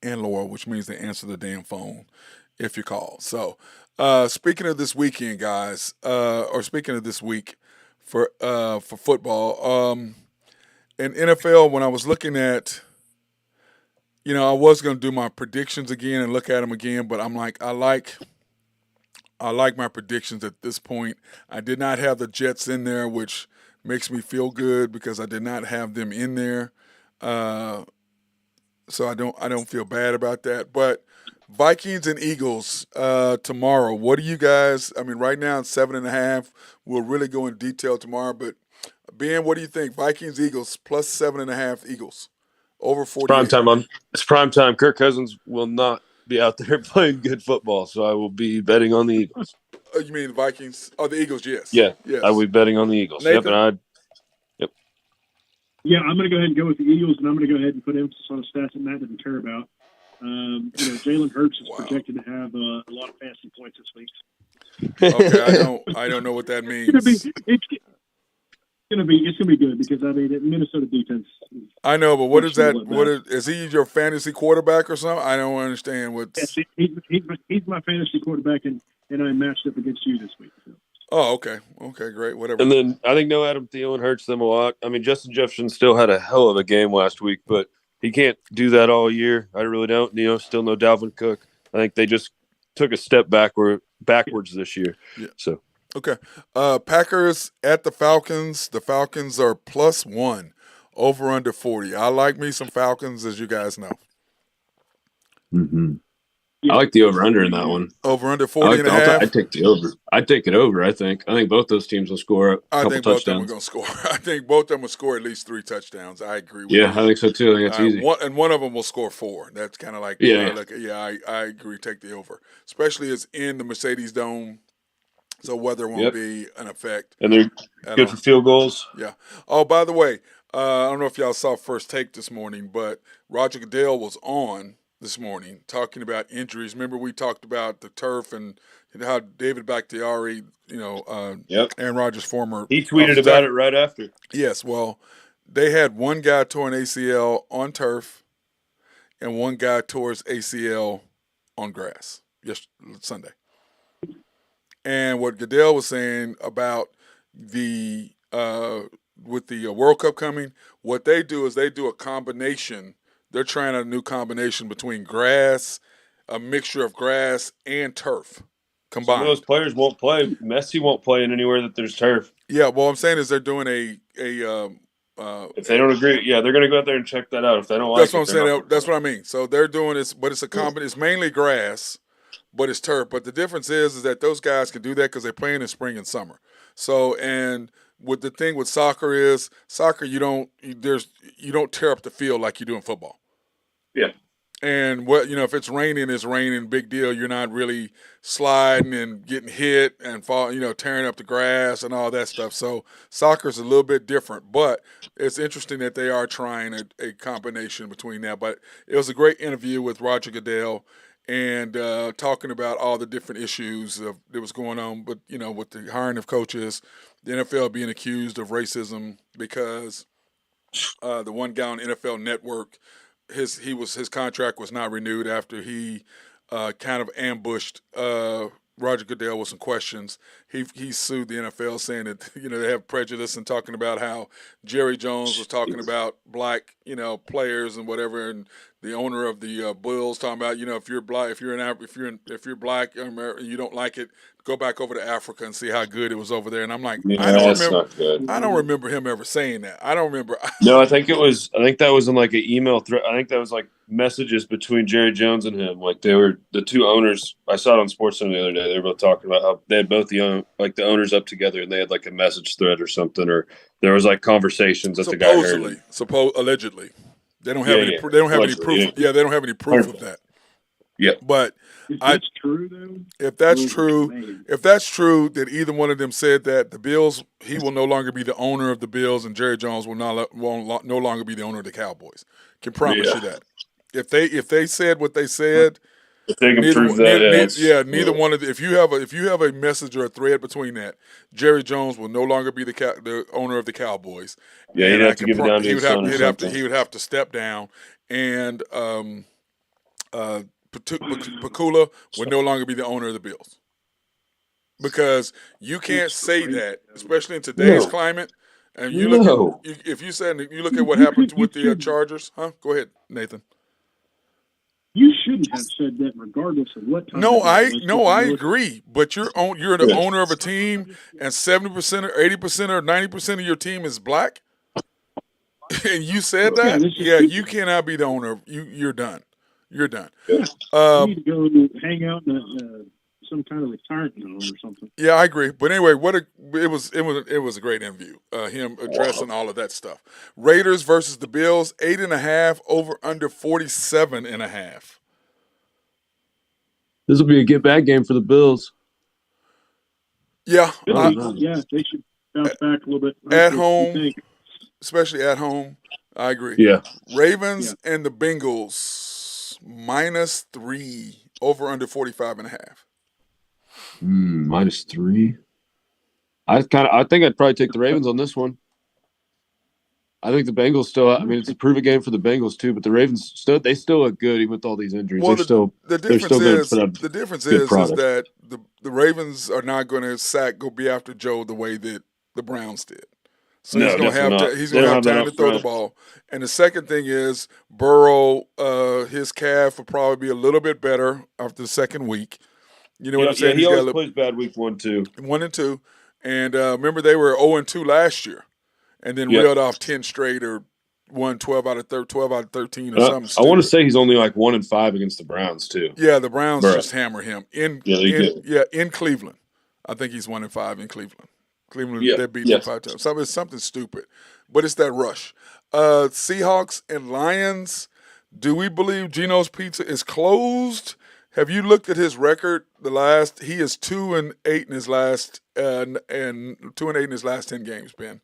and loyal, which means they answer the damn phone if you call. So, speaking of this weekend, guys, or speaking of this week for football, in NFL, when I was looking at, I was going to do my predictions again and look at them again, but I'm like, I like my predictions at this point. I did not have the Jets in there, which makes me feel good because I did not have them in there. So I don't feel bad about that, but Vikings and Eagles tomorrow. What do you guys? Right now it's 7.5. We'll really go in detail tomorrow. But Ben, what do you think? Vikings, Eagles plus 7.5. Eagles over 40. It's prime time. Kirk Cousins will not be out there playing good football, so I will be betting on the Eagles. You mean the Vikings? Oh, the Eagles. Yes. Yeah. Yes. I will be betting on the Eagles. Nathan? Yep. Yeah, I'm going to go ahead and go with the Eagles, and I'm going to go ahead and put emphasis on a stat that Matt didn't care about. Jalen Hurts is Wow. projected to have a lot of fantasy points this week. Okay, I don't know what that means. It's gonna be good because Minnesota defense. I know, but what is that? Questionable Is he your fantasy quarterback or something? I don't understand what's. Yes, he's my fantasy quarterback, and I matched up against you this week. So. Oh, okay, great, whatever. And then I think no Adam Thielen hurts them a lot. I mean, Justin Jefferson still had a hell of a game last week, but he can't do that all year. I really don't. Still no Dalvin Cook. I think they just took a step backwards this year. Yeah. So okay, Packers at the Falcons. The Falcons are +1, over under 40. I like me some Falcons, as you guys know. Mm-hmm. I like the over-under in that one. Over under 40 and a half. I'd take the over. I'd take it over, I think. I think both those teams will score a couple touchdowns. Both of them are going to score. I think both of them will score at least 3 touchdowns. I agree with you. Yeah, I think so too. I think that's easy. One of them will score 4. That's kind of like, I agree. Take the over. Especially as in the Mercedes Dome, so weather won't be an effect. And they're good for field goals. Yeah. Oh, by the way, I don't know if y'all saw First Take this morning, but Roger Goodell was on this morning talking about injuries. Remember we talked about the turf and how David Bakhtiari, Aaron Rodgers' former. He tweeted about it right after. Yes, well, they had one guy tore an ACL on turf and one guy tore his ACL on grass Sunday. And what Goodell was saying about the with the World Cup coming, what they do is they do a combination. They're trying a new combination between grass, a mixture of grass and turf combined. Some of those players won't play. Messi won't play in anywhere that there's turf. Yeah, well, I'm saying is they're doing if they don't agree, they're going to go out there and check that out. If they don't like that's what I'm saying. That's what I mean. So they're doing this, but it's it's mainly grass, but it's turf. But the difference is that those guys can do that because they're playing in spring and summer. So with the thing with soccer you don't tear up the field like you do in football. Yeah. And if it's raining, big deal. You're not really sliding and getting hit and tearing up the grass and all that stuff. So soccer's a little bit different, but it's interesting that they are trying a combination between that. But it was a great interview with Roger Goodell and talking about all the different issues that was going on, but with the hiring of coaches, the NFL being accused of racism because the one guy on NFL Network, his contract was not renewed after he kind of ambushed Roger Goodell with some questions. He sued the NFL saying that they have prejudice and talking about how Jerry Jones was talking about black players and whatever, and the owner of the Bulls talking about if you're black, if you're black and you don't like it, go back over to Africa and see how good it was over there. And I'm like, I don't remember him ever saying that. I don't remember. No, I think that was in like an email thread. I think that was like messages between Jerry Jones and him. Like they were the two owners. I saw it on SportsCenter the other day. They were both talking about how they had both the owners up together and they had like a message thread or something, or there was like conversations that the guy heard. Allegedly. They don't have any. They don't have any proof. Yeah, they don't have any proof of that. Yeah, but if that's true, though. If that's true, that either one of them said that the Bills, he will no longer be the owner of the Bills, and Jerry Jones will no longer be the owner of the Cowboys. Can promise you that. If they said what they said, if they can prove that. Neither one of if you have a message or a thread between that, Jerry Jones will no longer be the owner of the Cowboys. Yeah, he'd have to give it down to his son. He would have to step down, and Pakula would no longer be the owner of the Bills, because you can't say that, especially in today's climate. And you look if you look at what happened with the Chargers, huh? Go ahead, Nathan. You shouldn't have said that, regardless of what time. I agree. But you're the owner of a team, and 70% or 80% or 90% of your team is black, and you said that. You cannot be the owner. You're done. You're done. You need to go hang out in some kind of retirement home or something. Yeah, I agree. But anyway, it was a great interview. Him addressing all of that stuff. Raiders versus the Bills, 8.5 over under 47.5. This will be a get back game for the Bills. Yeah, they should bounce back a little bit at home, especially at home. I agree. Yeah, Ravens and the Bengals. -3 over under 45.5. -3. I think I'd probably take the Ravens on this one. I think the Bengals still. I mean, it's a prove-it game for the Bengals too, but the Ravens still look good even with all these injuries. Well, they're still the going difference to put out the difference good is product. that the Ravens are not going to go be after Joe the way that the Browns did. So No, he's going definitely not. he's They going to don't have have that time up to throw the front. ball. And the second thing is Burrow, his calf will probably be a little bit better after the second week. You know what I'm saying? He He's always got plays bad week 1 too. 1 and 2, and remember they were 0-2 last year, and then Yep. reeled off 10 straight or won 12 out of 13 or something. I want to stupid. say he's only like 1-5 against the Browns too. Yeah, the Browns Burrow. just hammer him in Cleveland. I think he's 1-5 in Cleveland. Cleveland, they beat them 5 times. So it's something stupid, but it's that rush. Seahawks and Lions. Do we believe Geno's Pizza is closed? Have you looked at his record? He is 2-8 in his last and 2-8 in his last 10 games. Ben.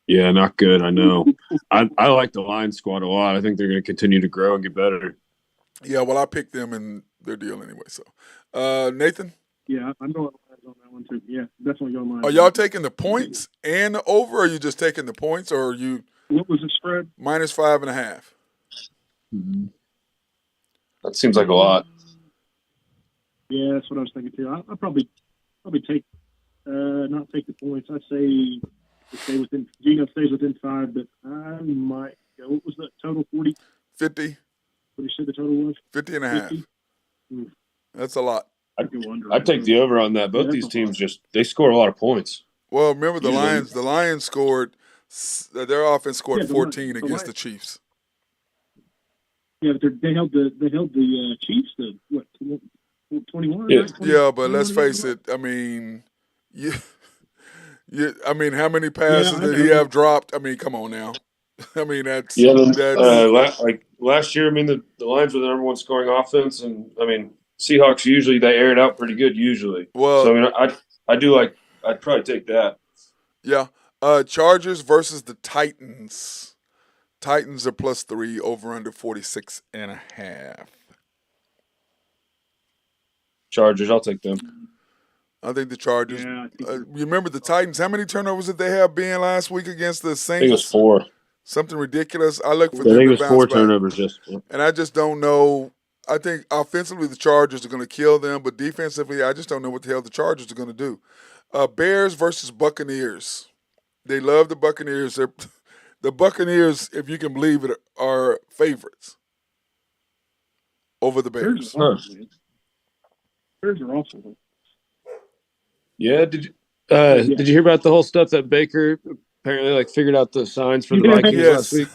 Yeah, not good. I know. I like the Lions squad a lot. I think they're going to continue to grow and get better. Yeah, well, I picked them in their deal anyway. So, Nathan. Yeah, I'm going Lions on that one too. Yeah, definitely going Lions. Are y'all taking the points and the over? Or are you just taking the points, or are you? What was the spread? -5.5. Mm-hmm. That seems like a lot. Yeah, that's what I was thinking too. I'll probably take not take the points. I say stay within. Geno stays within 5, but I might go. What was the total? 40? 50. What you said the total was? 50.5. That's a lot. I'd take the over on that. Both these teams they score a lot of points. Well, remember the Lions. The Lions scored. Their offense scored 14 against the Chiefs. Yeah, but they held the Chiefs to what 21? Yeah, right? 20, yeah, but let's face it. I mean, I mean, how many passes did he have dropped? I mean, come on now. I mean, that's like last year. I mean, the Lions were the number 1 scoring offense, and I mean, Seahawks usually they air it out pretty good usually. Well, so I mean, I'd probably take that. Yeah, Chargers versus the Titans. Titans are +3 over under 46.5. Chargers, I'll take them. I think the Chargers. Yeah, You remember the Titans? How many turnovers did they have being last week against the Saints? I think it was 4. Something ridiculous. I look for I them think to it was bounce 4 back. turnovers. And I just don't know. I think offensively the Chargers are going to kill them, but defensively I just don't know what the hell the Chargers are going to do. Bears versus Buccaneers. They love the Buccaneers. The Buccaneers, if you can believe it, are favorites over the Bears. Bears are awesome. Yeah, did you hear about the whole stuff that Baker apparently figured out the signs for the Vikings last week?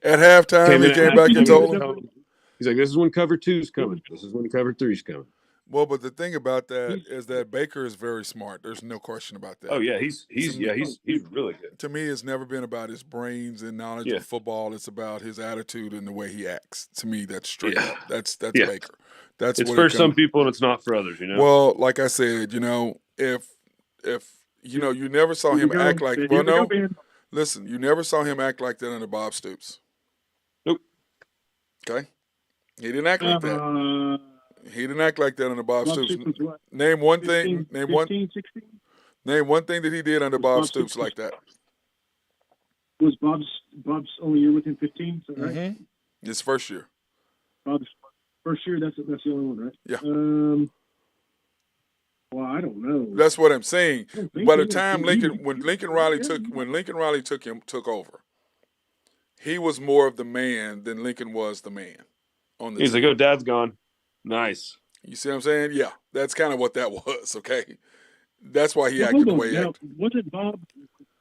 At halftime, he came back and told him. He's like, "This is when cover 2's coming. This is when cover 3's coming." Well, but the thing about that is that Baker is very smart. There's no question about that. Oh yeah, he's really good. To me, it's never been about his brains and knowledge of football. It's about his attitude and the way he acts. To me, that's straight up. That's Baker. That's it's for some people and it's not for others. Well, like I said, if you never saw him act like listen, you never saw him act like that under Bob Stoops. Nope. Okay, he didn't act like that. He didn't act like that under Bob Stoops. Name one thing. Name 16? Name one thing that he did under Bob Stoops like that. Was Bob's only year with him 15? So, right? Mm-hmm. His first year. Bob's first year. That's the only one, right? Yeah. Well, I don't know. That's what I'm saying. By the time when Lincoln Riley took over, he was more of the man than Lincoln was the man on the He's team. like, "Oh, Dad's gone." Nice. You see what I'm saying? Yeah, that's kind of what that was. Okay, that's why he acted the way he acted. Was it Bob?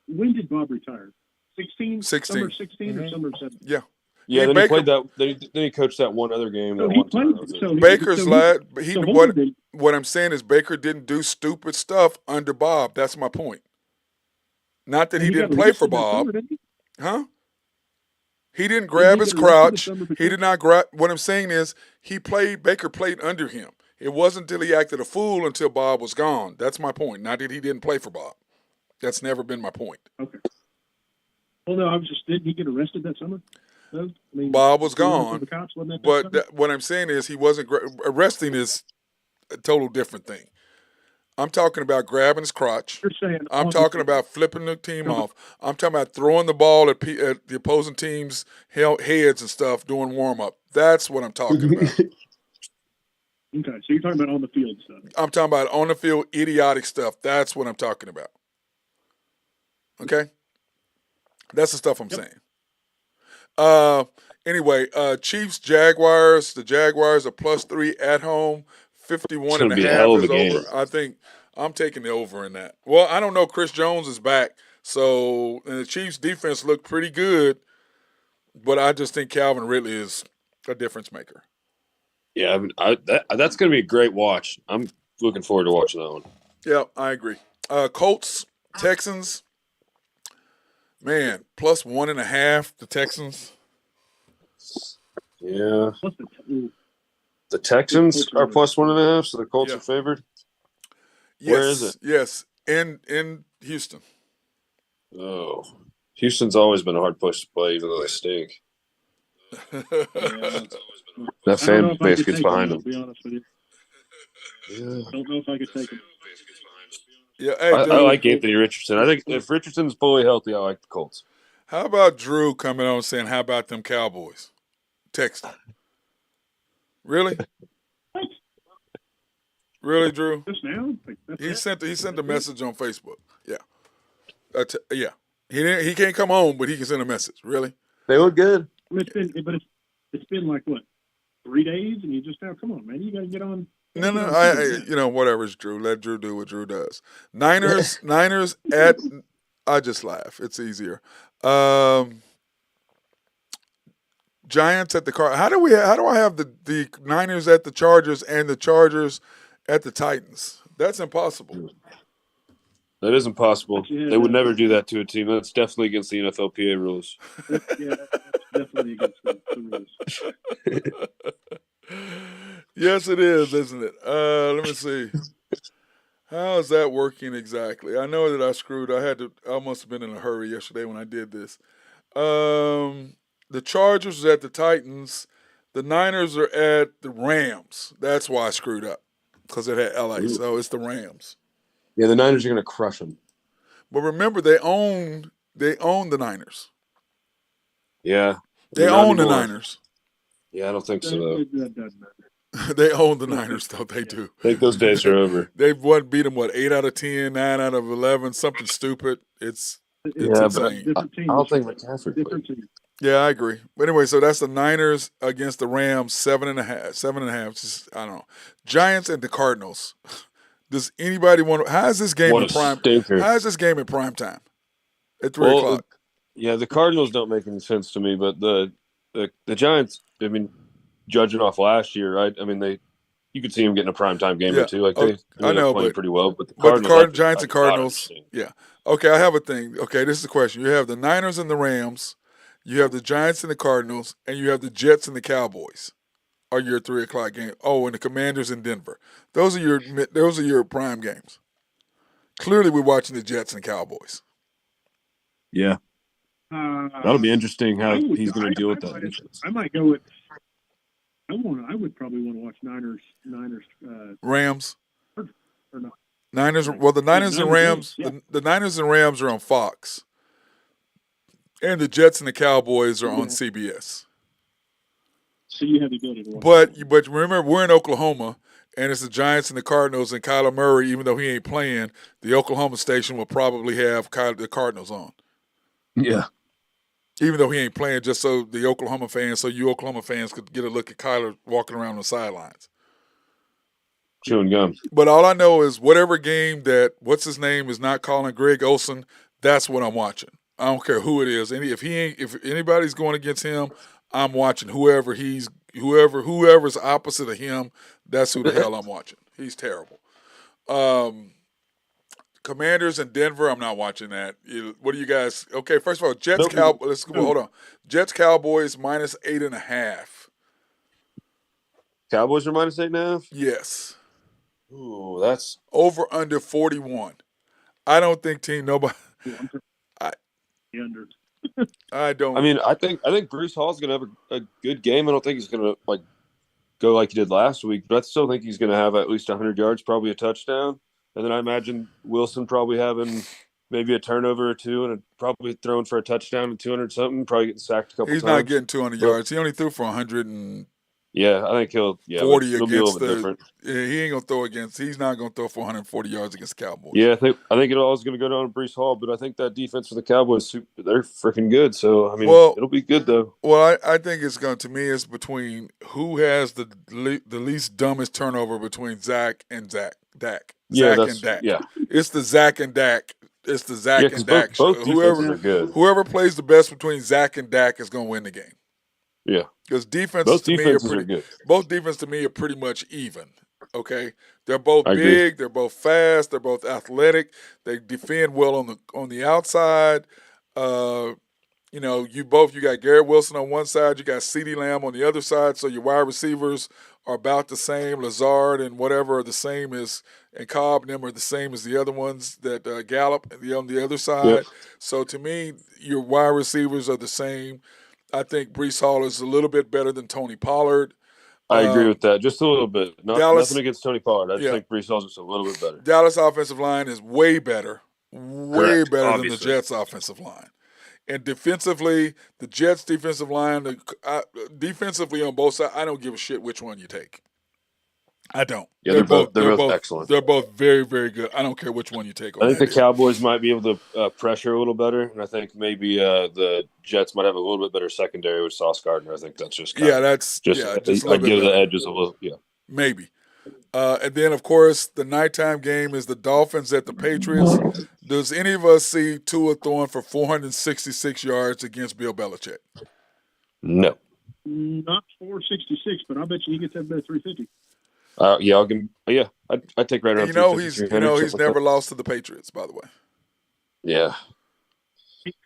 When did Bob retire? 16. 16. Summer 16 or summer 17? Yeah. Yeah, then he played that. Then he coached that one other game. So he played. Baker's lad. What I'm saying is Baker didn't do stupid stuff under Bob. That's my point. Not that he didn't play for Bob, huh? He didn't grab his crotch. He did not grab. What I'm saying is Baker played under him. It wasn't until he acted a fool until Bob was gone. That's my point. Not that he didn't play for Bob. That's never been my point. Okay. Well, no, didn't he get arrested that summer? though? I mean, Bob was going up gone, with the cops, wasn't that but something? what I'm saying is he wasn't arresting is a total different thing. I'm talking about grabbing his crotch. You're saying I'm on the talking field. about flipping the team off. I'm talking about throwing the ball at the opposing team's heads and stuff, doing warm up. That's what I'm talking about. Okay, so you're talking about on the field stuff. I'm talking about on the field idiotic stuff. That's what I'm talking about. Okay, that's the stuff I'm saying. Anyway, Chiefs Jaguars. The Jaguars are +3 at home. 51 It's and going a to be a half hell of is a game. over. I think I'm taking the over in that. Well, I don't know. Chris Jones is back, so and the Chiefs defense looked pretty good, but I just think Calvin Ridley is a difference maker. Yeah, I mean, that's going to be a great watch. I'm looking forward to watching that one. Yeah, I agree. Colts Texans. Man, +1.5. The Texans. Yeah. Plus The Texans are +1.5, so the Colts are favored. Yes, where is it? Yes, in Houston. Oh, Houston's always been a hard place to play, even though they stink. That fan base gets behind them. To be honest with you, don't know if I could take them. Yeah, hey, I like Anthony Richardson. I think if Richardson's fully healthy, I like the Colts. How about Drew coming on saying, "How about them Cowboys?" Text. Really? Really, Drew? Just now? He sent a message on Facebook. Yeah. Yeah. He can't come on, but he can send a message. Really? They look good. I mean, it's been like what, 3 days, and you just now come on, man, you got to get on. No, whatever, it's Drew. Let Drew do what Drew does. Niners at. I just laugh. It's easier. Giants at the car. How do I have the Niners at the Chargers and the Chargers at the Titans? That's impossible. That is impossible. They would never do that to a team. That's definitely against the NFLPA rules. That's definitely against the rules. Yes, it is, isn't it? Let me see. How is that working exactly? I know that I screwed. I must have been in a hurry yesterday when I did this. The Chargers are at the Titans. The Niners are at the Rams. That's why I screwed up, because it had LA. So it's the Rams. Yeah, the Niners are going to crush them. But remember, they own the Niners. Yeah. They own the Niners. Yeah, I don't think so, though. That doesn't matter. They own the Niners, though. They do. I think those days are over. They've beat them, 8 out of 10, 9 out of 11, something stupid. It's insane. But I don't think McCaffrey played. Yeah, I agree. But anyway, so that's the Niners against the Rams, 7.5. Just, I don't know. Giants and the Cardinals. Does anybody want to? How is this game in prime? How is this game in prime time? At 3 o'clock. Yeah, the Cardinals don't make any sense to me, but the Giants. I mean, judging off last year, right? I mean, you could see them getting a primetime game or two. Like I know, they're playing pretty well. But the Giants and Cardinals. Yeah. Okay, I have a thing. Okay, this is the question. You have the Niners and the Rams. You have the Giants and the Cardinals, and you have the Jets and the Cowboys. Are your 3 o'clock game? Oh, and the Commanders in Denver. Those are your prime games. Clearly, we're watching the Jets and Cowboys. Yeah, that'll be interesting how he's going to deal with that. I might go with. I would probably want to watch Niners. Rams. Or not. Niners. Well, the Niners and Rams. The Niners and Rams are on Fox, and the Jets and the Cowboys are on CBS. So you have the ability to watch. But remember, we're in Oklahoma, and it's the Giants and the Cardinals, and Kyler Murray, even though he ain't playing, the Oklahoma station will probably have the Cardinals on. Yeah. Even though he ain't playing, just so you Oklahoma fans could get a look at Kyler walking around the sidelines. Chewing gum. But all I know is whatever game that, what's his name, is not calling Greg Olsen, that's what I'm watching. I don't care who it is. If anybody's going against him, I'm watching whoever's opposite of him. That's who the hell I'm watching. He's terrible. Commanders in Denver, I'm not watching that. What do you guys? Okay, first of all, Jets Cowboys. Hold on. Jets Cowboys -8.5. Cowboys are -8.5. Yes. Ooh, that's over under 41. I don't think nobody. The under. I don't. I mean, I think Brees Hall's going to have a good game. I don't think he's going to like go like he did last week, but I still think he's going to have at least 100 yards, probably a touchdown. And then I imagine Wilson probably having maybe a turnover or two and probably throwing for a touchdown and 200 something, probably getting sacked a couple He's times. not getting 200 But, yards. He only threw for 140 yeah, I think it'll be a little against bit different. Yeah, he ain't gonna throw against. He's not gonna throw for 140 yards against the Cowboys. Yeah, I think it all is going to go down to Brees Hall, but I think that defense for the Cowboys, they're freaking good. So I mean, it'll be good though. Well, I think it's going to me. It's between who has the least dumbest turnover between Dak. Yeah, Zach and Dak. Yeah, It's the Zach and Dak. It's the Zach yeah, and because Dak. both defenses are good. Whoever plays the best between Zach and Dak is going to win the game. Yeah, because both defenses are good. Both defenses to me are pretty much even. Okay, they're both I big. agree. They're both fast. They're both athletic. They defend well on the outside. You know, you got Garrett Wilson on one side, you got CeeDee Lamb on the other side, so your wide receivers are about the same. Lazard and whatever are the same as, and Cobb and them are the same as the other ones that Gallup on the other side. Yep. So to me, your wide receivers are the same. I think Brees Hall is a little bit better than Tony Pollard. I agree with that, just a little bit. Nothing against Tony Pollard. I just think Brees Hall's just a little bit better. Dallas offensive line is way better, Correct, better obviously. than the Jets offensive line. And defensively, the Jets defensive line, defensively on both sides, I don't give a shit which one you take. I don't. Yeah, they're both excellent. They're both very, very good. I don't care which one you take. I think the Cowboys might be able to pressure a little better, and I think maybe the Jets might have a little bit better secondary with Sauce Gardner. I think that's just I give the edges a little. Yeah, maybe. And then, of course, the nighttime game is the Dolphins at the Patriots. Does any of us see Tua throwing for 466 yards against Bill Belichick? No. Not 466, but I bet you he gets that bet 350. Yeah, I'll give him. Yeah, I'd take right around. He's never lost to the Patriots, by the way. Yeah.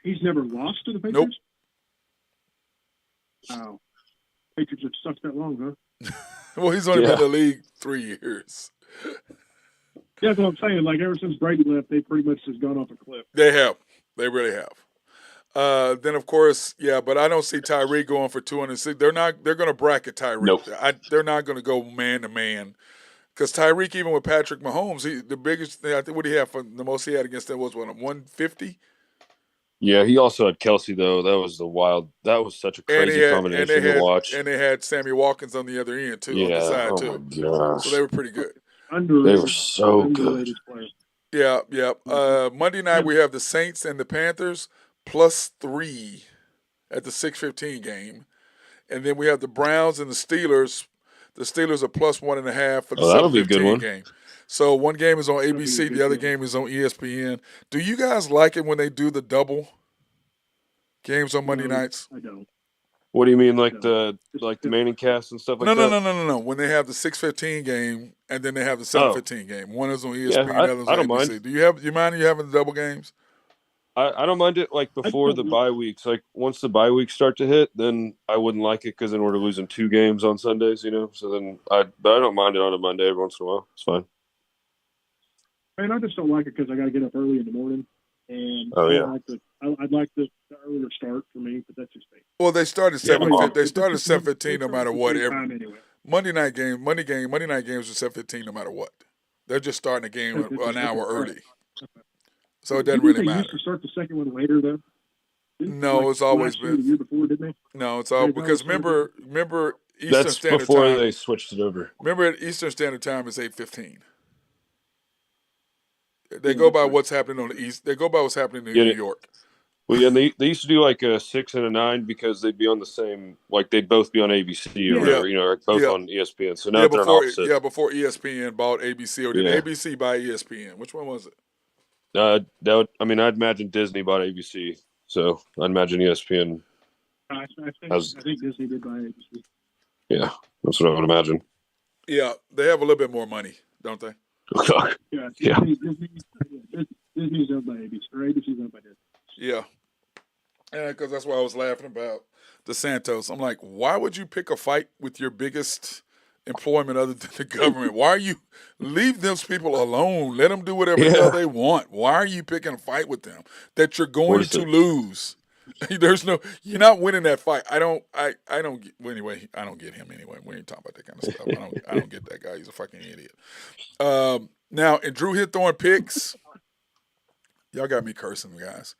He's never lost to the Patriots? Nope. Wow. Patriots have sucked that long, huh? Well, he's only been in the league 3 years. Yeah, that's what I'm saying. Like, ever since Brady left, they pretty much just gone off a cliff. They have. They really have. Then, of course, but I don't see Tyreek going for 206. They're going to bracket Tyreek. Nope. They're not going to go man to man. Because Tyreek, even with Patrick Mahomes, the biggest thing, I think what he had for the most he had against them was 150? Yeah, he also had Kelsey, though. That was such a crazy combination to watch. And they had Sammy Watkins on the other end, too, on the side, too. My gosh. So they were pretty good. They were so good. Yeah. Monday night, we have the Saints and the Panthers +3 at the 6:15 game. And then we have the Browns and the Steelers. The Steelers are +1.5 for the 7:15 game. So one game is on ABC, the other game is on ESPN. Do you guys like it when they do the double games on Monday nights? I don't. What do you mean, like the Manning cast and stuff like that? No. When they have the 6:15 game and then they have the 7:15 game. One is on ESPN, the other is on I don't ABC. mind. Do you mind you having the double games? I don't mind it like before the bye weeks. Like once the bye weeks start to hit, then I wouldn't like it because then we're losing 2 games on Sundays, So then but I don't mind it on a Monday every once in a while. It's fine. Man, I just don't like it because I got to get up early in the morning, and I'd like the earlier start for me, but that's just me. Well, they started 7:15. They started 7:15 no matter what. Monday night games are 7:15 no matter what. They're just starting the game an hour early, so it doesn't really matter. They used to start the second one later, though. No, it's always been the year before, didn't they? No, it's all because remember Eastern Standard Time. That's before they switched it over. Remember, at Eastern Standard Time is 8:15. They go by what's happening on the East. They go by what's happening in New York. Well, yeah, they used to do like a 6 and a 9 because they'd be on the same, like they'd both be on ABC or whatever, or both on ESPN. So now they're opposite. Yeah, before ESPN bought ABC, or did ABC buy ESPN? Which one was it? I'd imagine Disney bought ABC, so I'd imagine ESPN. I think Disney did buy ABC. Yeah, that's what I would imagine. Yeah, they have a little bit more money, don't they? Disney's owned by ABC, or ABC's owned by Disney. Yeah, because that's why I was laughing about the Santos. I'm like, why would you pick a fight with your biggest employment other than the government? Why are you leave those people alone? Let them do whatever the hell they want. Why are you picking a fight with them that you're going to lose? You're not winning that fight. I don't well, anyway, I don't get him anyway. We ain't talking about that kind of stuff. I don't get that guy. He's a fucking idiot. Now, and Drew hit throwing picks. Y'all got me cursing, guys.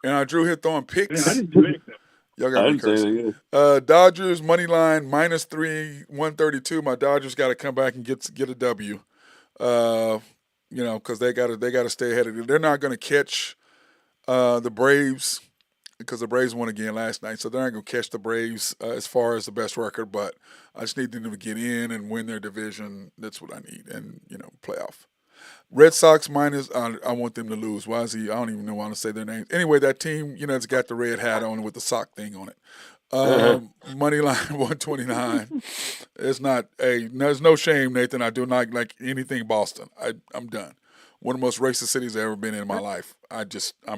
And Drew hit throwing picks. I didn't do anything. Y'all got me cursing. Dodgers money line -3, 132. My Dodgers got to come back and get a W. Because they got to stay ahead of it. They're not going to catch the Braves because the Braves won again last night, so they're not going to catch the Braves as far as the best record. But I just need them to get in and win their division. That's what I need, and playoff. Red Sox minus. I want them to lose. Why is he? I don't even know how to say their name. Anyway, that team, it's got the red hat on with the sock thing on it. Money line 129. It's not there's no shame, Nathan. I do not like anything Boston. I'm done. One of the most racist cities I've ever been in my life. I'm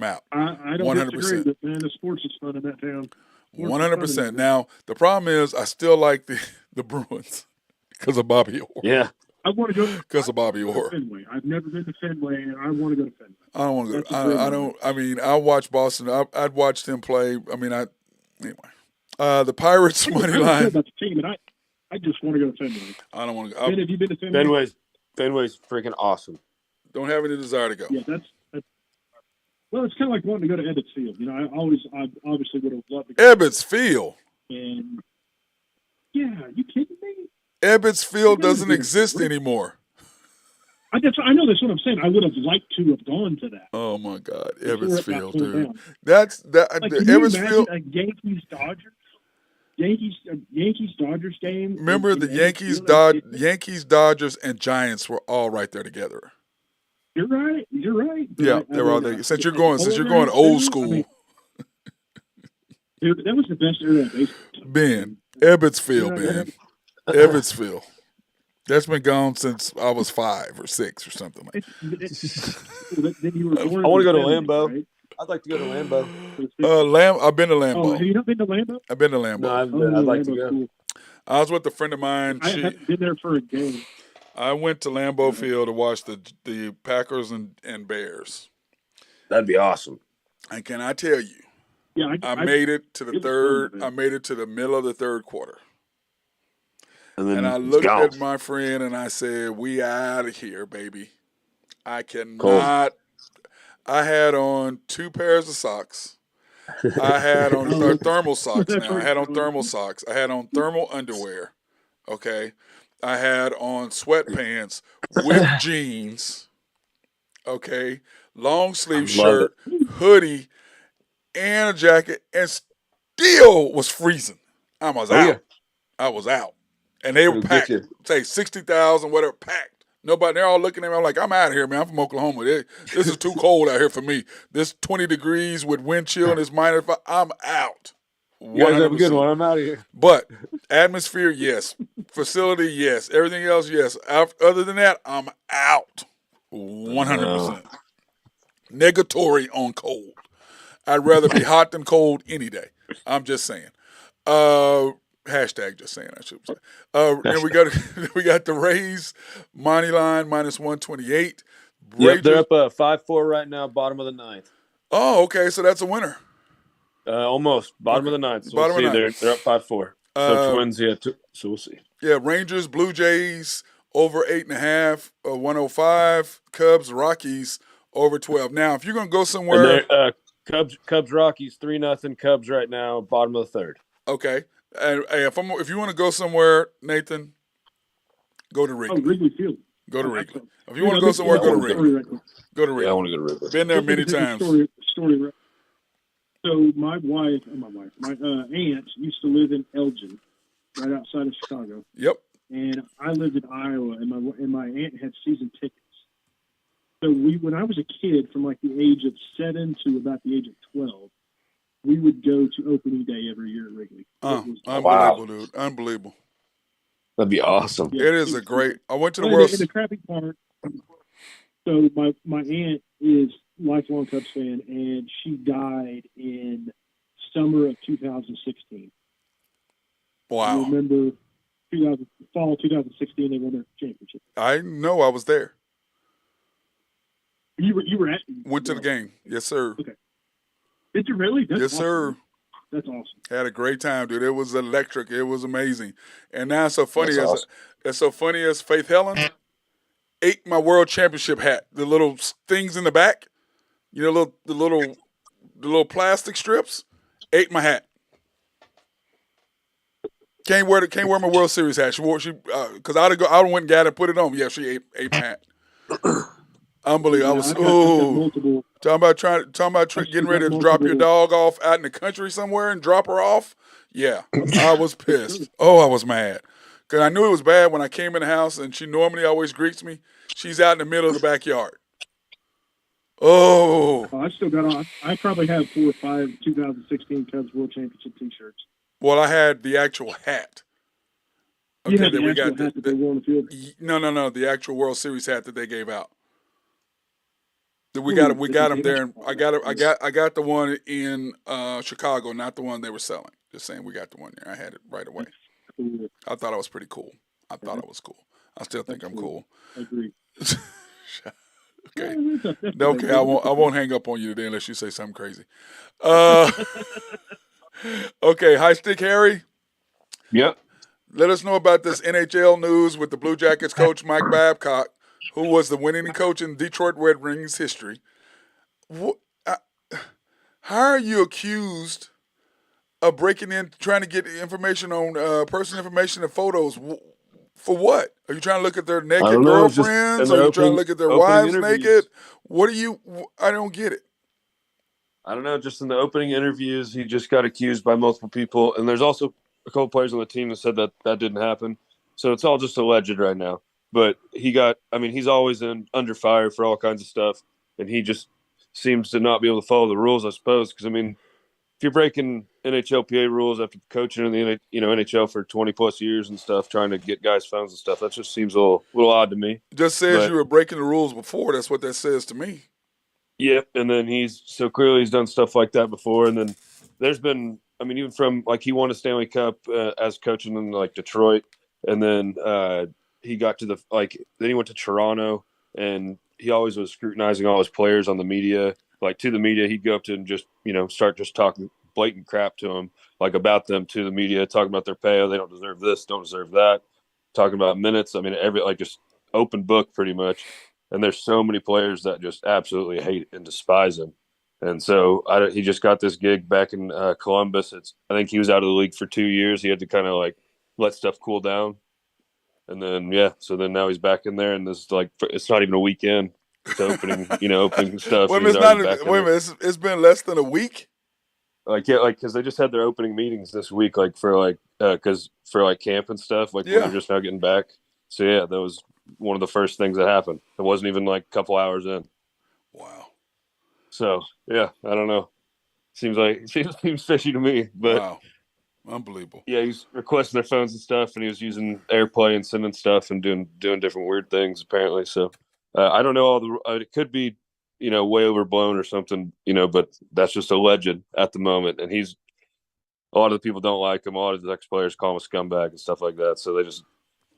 out. I don't 100%. Disagree, but man, the sports is fun in that town. 100%. Now the problem is I still like the Bruins because of Bobby Orr. Yeah. I want to go because of Bobby Orr. Fenway. I've never been to Fenway, and I want to go to Fenway. I don't want to go. I don't. I mean, I watch Boston. I'd watch them play. I mean, anyway. The Pirates money line. I about the team, and I just want to go to Fenway. I don't want to go. Ben, have you been to Fenway? Fenway's freaking awesome. Don't have any desire to go. Yeah, that's well, it's kind of like wanting to go to Ebbets Field. I obviously would have loved to go. Ebbets Field. And yeah, are you kidding me? Ebbets Field doesn't exist anymore. I know that's what I'm saying. I would have liked to have gone to that. Oh my God, Ebbets Field, dude. Down. That's that. Like, the can you Ebbets imagine Field. A Yankees Dodgers game. Remember the Yankees Dodgers and Giants were all right there together. You're right. Yeah, they're all there. Since you're going old school. Dude, that was the best era of baseball. Ben, Ebbets Field, Ben. Ebbets Field. That's been gone since I was 5 or 6 or something like that. I want to go to Lambeau. Right? I'd like to go to Lambeau. I've been to Lambeau. Oh, have you not been to Lambeau? I've been to Lambeau. No, I'd like to go. Cool. I was with a friend of mine. I haven't been there for a game. I went to Lambeau Field to watch the Packers and Bears. That'd be awesome. And can I tell you? Yeah, I made it to the third. I made it to the middle of the third quarter. And I looked at my friend and I said, "We out of here, baby. I cannot." Cool. I had on 2 pairs of socks. I had on thermal socks now. I had on thermal socks. I had on thermal underwear. Okay. I had on sweatpants with jeans. Okay. Long sleeve shirt, hoodie, and a jacket, and still was freezing. I was out. Yeah. I was out. And they were packed. Say 60,000, whatever, packed. Nobody, they're all looking at me. I'm like, I'm out of here, man. I'm from Oklahoma. This is too cold out here for me. This 20 degrees with wind chill and it's -5. I'm out. You guys have a good one. I'm out of here. But atmosphere, yes. Facility, yes. Everything else, yes. Other than that, I'm out. 100%. Negatory on cold. I'd rather be hot than cold any day. I'm just saying. Hashtag just saying, I should say. And we got the Rays money line -128. Yep, they're up 5-4 right now, bottom of the 9th. Oh, okay, so that's a winner. Almost bottom of the 9th. So we'll see. They're up 5-4. So Twins, yeah. So we'll see. Yeah, Rangers, Blue Jays over 8.5, 105. Cubs, Rockies over 12. Now, if you're gonna go somewhere, Cubs, Rockies 3-0. Cubs right now, bottom of the 3rd. Okay. And if you want to go somewhere, Nathan, go to Wrigley. Oh, Wrigley Field. Go to Wrigley. If you want to go somewhere, go to Wrigley. Go to Wrigley. Yeah, I want to go to Wrigley. Been there many times. Story. So my aunt used to live in Elgin, right outside of Chicago. Yep. And I lived in Iowa, and my aunt had season tickets. So when I was a kid, from like the age of 7 to about the age of 12. We would go to opening day every year at Wrigley. Unbelievable, dude. Unbelievable. That'd be awesome. Yeah, it is a great. I went to the World. In the crappy part. So my aunt is lifelong Cubs fan, and she died in summer of 2016. Wow. I remember fall 2016, they won their championship. I know. I was there. You were at. Went to the game. Yes, sir. Okay. Did you really? That's Yes, sir. awesome. That's awesome. Had a great time, dude. It was electric. It was amazing. And now it's so funny That's as awesome. it's so funny as Faith Helen ate my world championship hat. The little things in the back, you know, the little plastic strips, ate my hat. Can't wear my World Series hat. She because I went and got it, put it on. Yeah, she ate my hat. Unbelievable. I was I've got multiple. talking about I've getting still ready got to drop your multiple. dog off out in the country somewhere and drop her off. Yeah, I was pissed. Oh, I was mad because I knew it was bad when I came in the house and she normally always greets me. She's out in the middle of the backyard. Oh, I still got on. I probably have 4 or 5 2016 Cubs World Championship T-shirts. well, I had the actual hat. You had then the we actual got hat that they wore on the field. no, the actual World Series hat that they gave out. We Ooh, got them there, and I got the one in Chicago, not the one they were selling. Just saying, we got the one there. I had it right away. Cool. I thought it was pretty cool. I thought it was cool. I still think I'm cool. I agree. Okay. That's Okay, I won't hang up on you today unless you say something crazy. Okay, High Stick Harry. Yep. Let us know about this NHL news with the Blue Jackets coach Mike Babcock, who was the winning coach in Detroit Red Wings history. How are you accused of breaking in, trying to get information on personal information and photos? For what? Are you trying to look at their naked girlfriends? Are you trying to look at their wives naked? What do you? I don't get it. I don't know. Just in the opening interviews, he just got accused by multiple people, and there's also a couple players on the team that said that didn't happen. So it's all just alleged right now. But he's always under fire for all kinds of stuff, and he just seems to not be able to follow the rules, I suppose. Because if you're breaking NHLPA rules after coaching in the NHL for 20 plus years and stuff, trying to get guys' phones and stuff, that just seems a little odd to me. It just says you were breaking the rules before. That's what that says to me. Yep, and then he's done stuff like that before, and then there's been, even from he won a Stanley Cup as coaching in Detroit, and then he got to then he went to Toronto, and he always was scrutinizing all his players on the media. To the media, he'd go up to and just start just talking blatant crap to them, about them to the media, talking about their pay. Oh, they don't deserve this, don't deserve that, talking about minutes. Just open book pretty much. And there's so many players that just absolutely hate and despise him. And so he just got this gig back in Columbus. I think he was out of the league for 2 years. He had to kind of let stuff cool down. And then, so then now he's back in there. And this is it's not even a weekend to opening, opening stuff. Wait a minute, it's been less than a week? Because they just had their opening meetings this week, for camp and stuff, when they're just now getting back. So, yeah, that was one of the first things that happened. It wasn't even a couple hours in. Wow. So yeah, I don't know. Seems fishy to me, but wow, unbelievable. Yeah, he's requesting their phones and stuff, and he was using AirPlay and sending stuff and doing different weird things apparently. So I don't know it could be way overblown or something, but that's just alleged at the moment. And a lot of the people don't like him. A lot of the ex-players call him a scumbag and stuff like that. So they just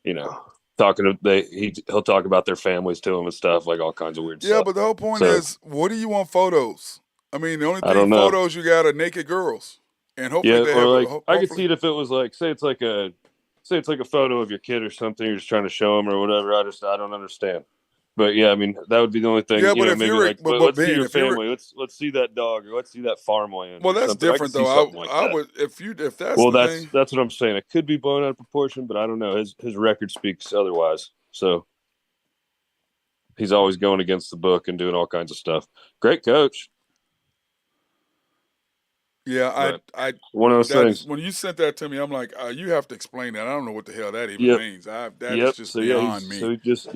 he'll talk about their families to him and stuff, all kinds of weird stuff. Yeah, but the whole point is, what do you want photos? The only thing photos you got are naked girls, and hopefully they have. I could see it if it was say it's like a photo of your kid or something. You're just trying to show them or whatever. I don't understand. But yeah, that would be the only thing. Yeah, but let's see your family. Let's see that dog, or let's see that farmland. Well, that's different though. I would if that's that's what I'm saying. It could be blown out of proportion, but I don't know. His record speaks otherwise. So he's always going against the book and doing all kinds of stuff. Great coach. Yeah, I one of those things. When you sent that to me, I'm like, you have to explain that. I don't know what the hell that even means. That is just beyond me. So he just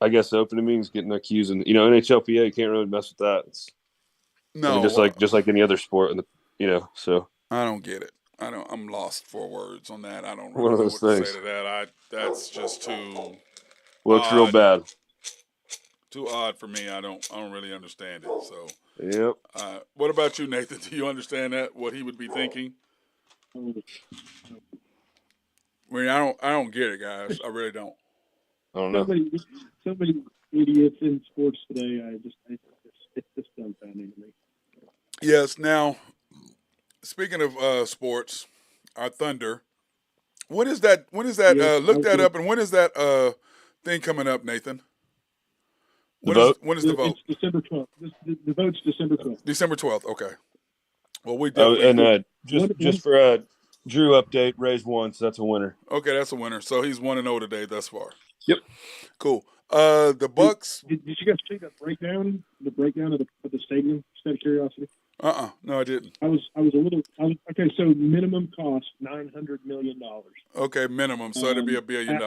I guess the opening meetings getting accused, and NHLPA, you can't really mess with that. Just like any other sport, So I don't get it. I'm lost for words on that. I don't really know what to say to that. That's just too. Looks real bad. Too odd for me. I don't really understand it. So. Yep. What about you, Nathan? Do you understand that? What he would be thinking? I don't get it, guys. I really don't. I don't know. So many idiots in sports today. It's just dumbfounding to me. Yes. Now, speaking of sports, our Thunder. When is that? When is that? Yes, Look that up. And when is that thing coming up, Nathan? The vote. When is the vote? it's December 12th. The vote's December 12th. December 12th. Okay. Well, we Oh, definitely. and One, just for a Drew update, Ray's won, so that's a winner. Okay, that's a winner. So he's 1-0 today thus far. Yep. Cool. The Bucks. did you guys see that breakdown? The breakdown of the stadium? Just out of curiosity. No, I didn't. I was a little. Okay, so minimum cost $900 million. Okay, minimum. So it'd be $1 billion.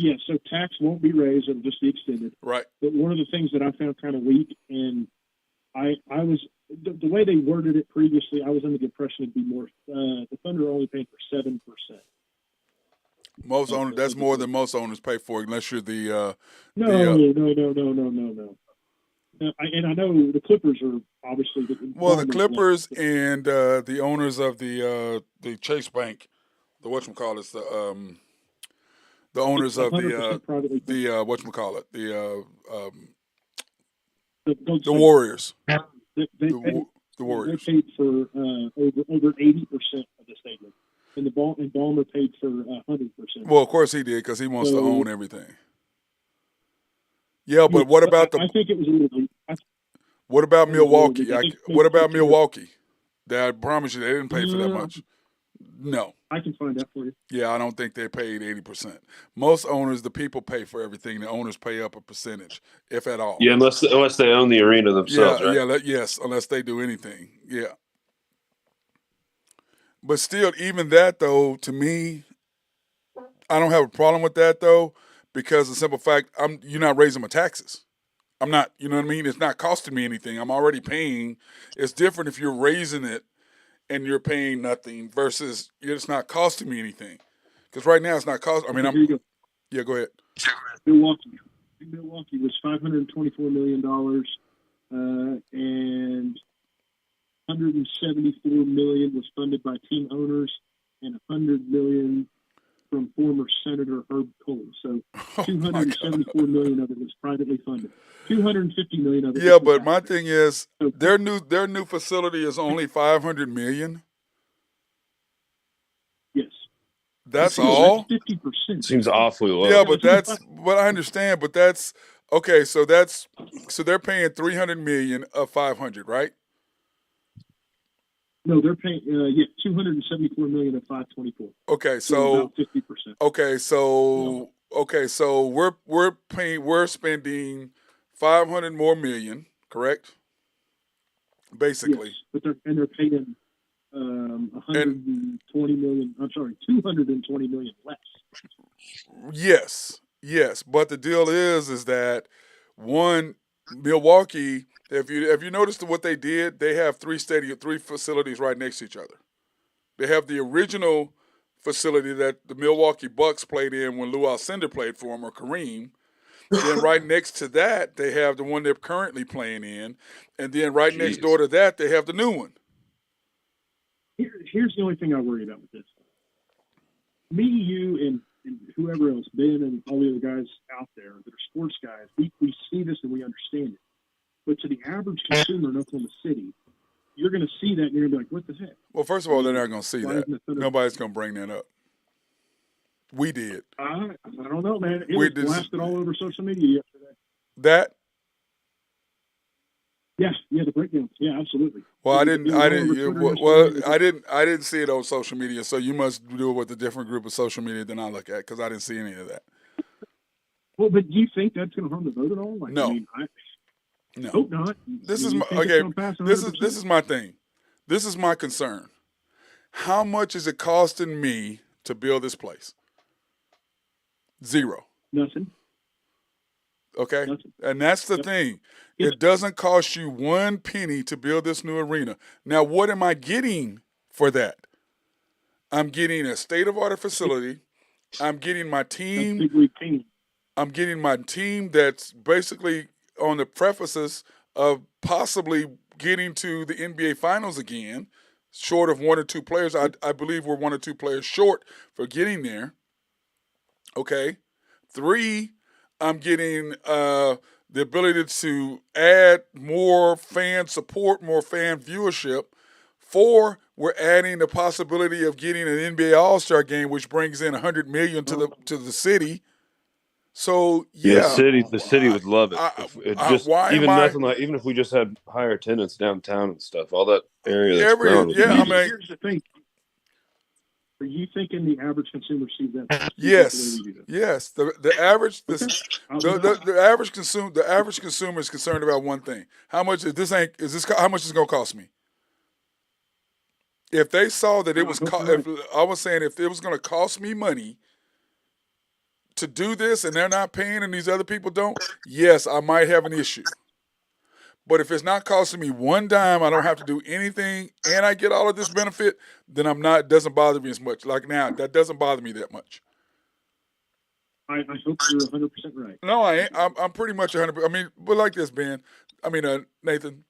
Yeah, so tax won't be raised; it'll just be extended. Right. But one of the things that I found kind of weak, and I was the way they worded it previously, I was under the impression it'd be more. The Thunder are only paying for 7%. Most owners. That's more than most owners pay for, unless you're the. No. And I know the Clippers are obviously the Clippers and the owners of the Chase Bank, the whatchamacallit, the owners of the whatchamacallit, the Warriors. The Warriors. They paid for over 80% of the stadium, and Ballmer paid for 100%. Well, of course he did, because he wants to own everything. Yeah, but what about I think it was a little. What about Milwaukee? What about Milwaukee? I promise you, they didn't pay for that much. No. I can find that for you. Yeah, I don't think they paid 80%. Most owners, the people pay for everything. The owners pay up a percentage, if at all. Yeah, unless they own the arena themselves. Yeah, right? yes, unless they do anything. Yeah. But still, even that, though, to me, I don't have a problem with that, though, because the simple fact, you're not raising my taxes. I'm not, you know what I mean? It's not costing me anything. I'm already paying. It's different if you're raising it and you're paying nothing versus it's not costing me anything. Because right now it's not costing. I mean, yeah, go ahead. Milwaukee was $524 million, and $174 million was funded by team owners, and $100 million from former Senator Herb Cole. So $274 million of it was privately funded. $250 million of it. Yeah, but my thing is their new facility is only $500 million. Yes. That's all. 50%. Seems awfully low. Yeah, but I understand. But that's okay. So they're paying $300 million of $500, right? No, they're paying $274 million of $524. Okay, so about 50%. So we're spending $500 more million, correct? Basically. Yes, they're paying $120 million. I'm sorry, $220 million less. Yes, but the deal is that one, Milwaukee. If you noticed what they did, they have three facilities right next to each other. They have the original facility that the Milwaukee Bucks played in when Lou Alcindor played for them, or Kareem. Then right next to that, they have the one they're currently playing in, and then next door to that, they have the new one. Here's the only thing I worry about with this. Me, you, and whoever else, Ben and all the other guys out there that are sports guys, we see this and we understand it. But to the average consumer in Oklahoma City, you're going to see that and you're going to be like, what the heck? Well, first of all, they're not going to see that. Nobody's going to bring that up. We did. I don't know, man. It was blasted all over social media yesterday. That? Yeah, the breakdown. Yeah, absolutely. Well, I didn't see it on social media, so you must do it with a different group of social media than I look at, because I didn't see any of that. Well, but do you think that's going to harm the vote at all? No. No. Hope not. This is my thing. This is my concern. How much is it costing me to build this place? Zero. Nothing. Okay? Nothing. And that's the thing. It doesn't cost you one penny to build this new arena. Now, what am I getting for that? I'm getting a state-of-the-art facility. I'm getting my team. I'm getting my team that's basically on the prefaces of possibly getting to the NBA Finals again, short of one or two players. I believe we're one or two players short for getting there. Okay. 3, I'm getting the ability to add more fan support, more fan viewership. 4, we're adding the possibility of getting an NBA All-Star game, which brings in $100 million to the city. So Yeah, yeah, the city would love it. If it just why am even I? nothing like even if we just had higher attendance downtown and stuff, all that area that's Every grown would yeah, be I mean, Here's the thing. Are you thinking the average consumer sees that the way yes, we do that? yes. The average Okay. the average consumer is concerned about one thing: how much how much is it gonna cost me? If they saw that it was, Right. if I was saying if it was going to cost me money to do this and they're not paying and these other people don't, yes, I might have an issue. But if it's not costing me one dime, I don't have to do anything, and I get all of this benefit, then I'm not. It doesn't bother me as much. Like now, that doesn't bother me that much. I hope you're 100% right. No, I ain't. I'm pretty much 100. I mean, but like this, Ben. I mean, Nathan.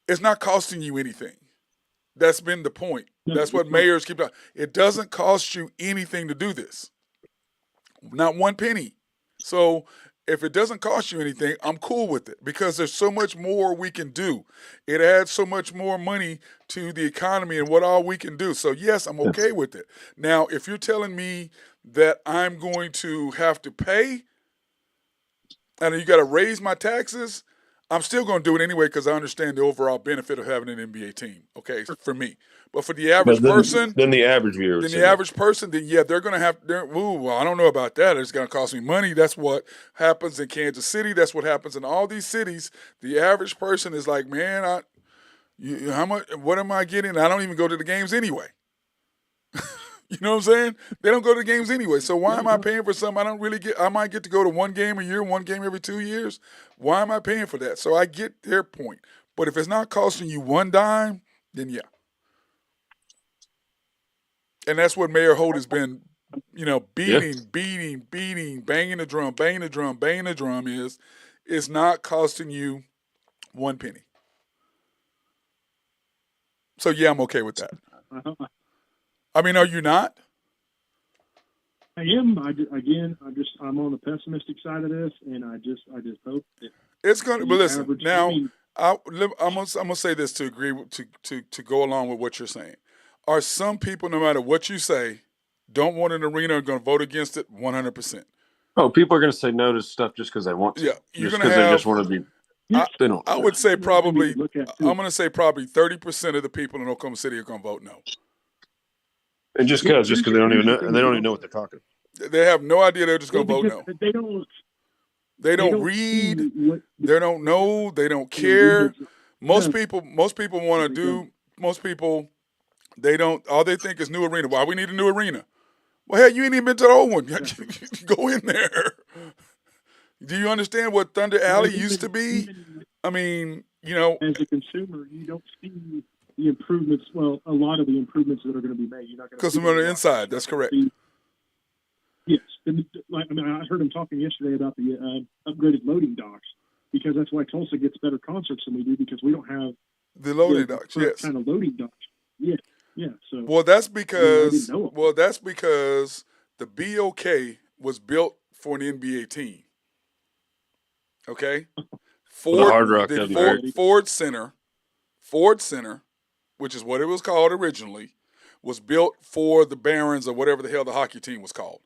It's not costing you anything. That's been the point. That's what mayors keep on. It doesn't cost you anything to do this. Not one penny. So if it doesn't cost you anything, I'm cool with it because there's so much more we can do. It adds so much more money to the economy and what all we can do. So yes, I'm okay with it. Now, if you're telling me that I'm going to have to pay and you got to raise my taxes, I'm still going to do it anyway because I understand the overall benefit of having an NBA team. Okay, for me, but for the average person, then the average viewer, then yeah, they're going to have. Well, I don't know about that. It's going to cost me money. That's what happens in Kansas City. That's what happens in all these cities. The average person is like, man, how much? What am I getting? I don't even go to the games anyway. You know what I'm saying? They don't go to the games anyway. So why am I paying for something I don't really get? I might get to go to one game a year, one game every 2 years. Why am I paying for that? So I get their point. But if it's not costing you one dime, then yeah. And that's what Mayor Holt has been, beating, banging the drum is it's not costing you one penny. So yeah, I'm okay with that. I mean, are you not? I am. I'm on the pessimistic side of this, and I just hope that it's going to. But listen, average, now I'm gonna say this to agree to go along with what you're saying. Are some people, no matter what you say, don't want an arena and going to vote against it 100%? Oh, people are going to say no to stuff just because they want to. Yeah, you're just going to have. They just want to be. They don't. I would say probably. I'm going to say probably 30% of the people in Oklahoma City are going to vote no. And just because they don't even know, and they don't even know what they're talking. They have no idea. They're just going to vote no. They don't read. They don't know. They don't care. Most people want to do. Most people, they don't. All they think is new arena. Why we need a new arena? Well, hell, you ain't even been to the old one. Go in there. Do you understand what Thunder Alley used to be? I mean, as a consumer, you don't see the improvements. Well, a lot of the improvements that are going to be made, you're not going to. Because they're on the inside. That's correct. Yes, I heard him talking yesterday about the upgraded loading docks because that's why Tulsa gets better concerts than we do because we don't have the loading docks. Yes, kind of loading docks. Yeah. Yeah. So that's because the BOK was built for an NBA team. Okay, Ford Center, which is what it was called originally, was built for the Barons or whatever the hell the hockey team was called.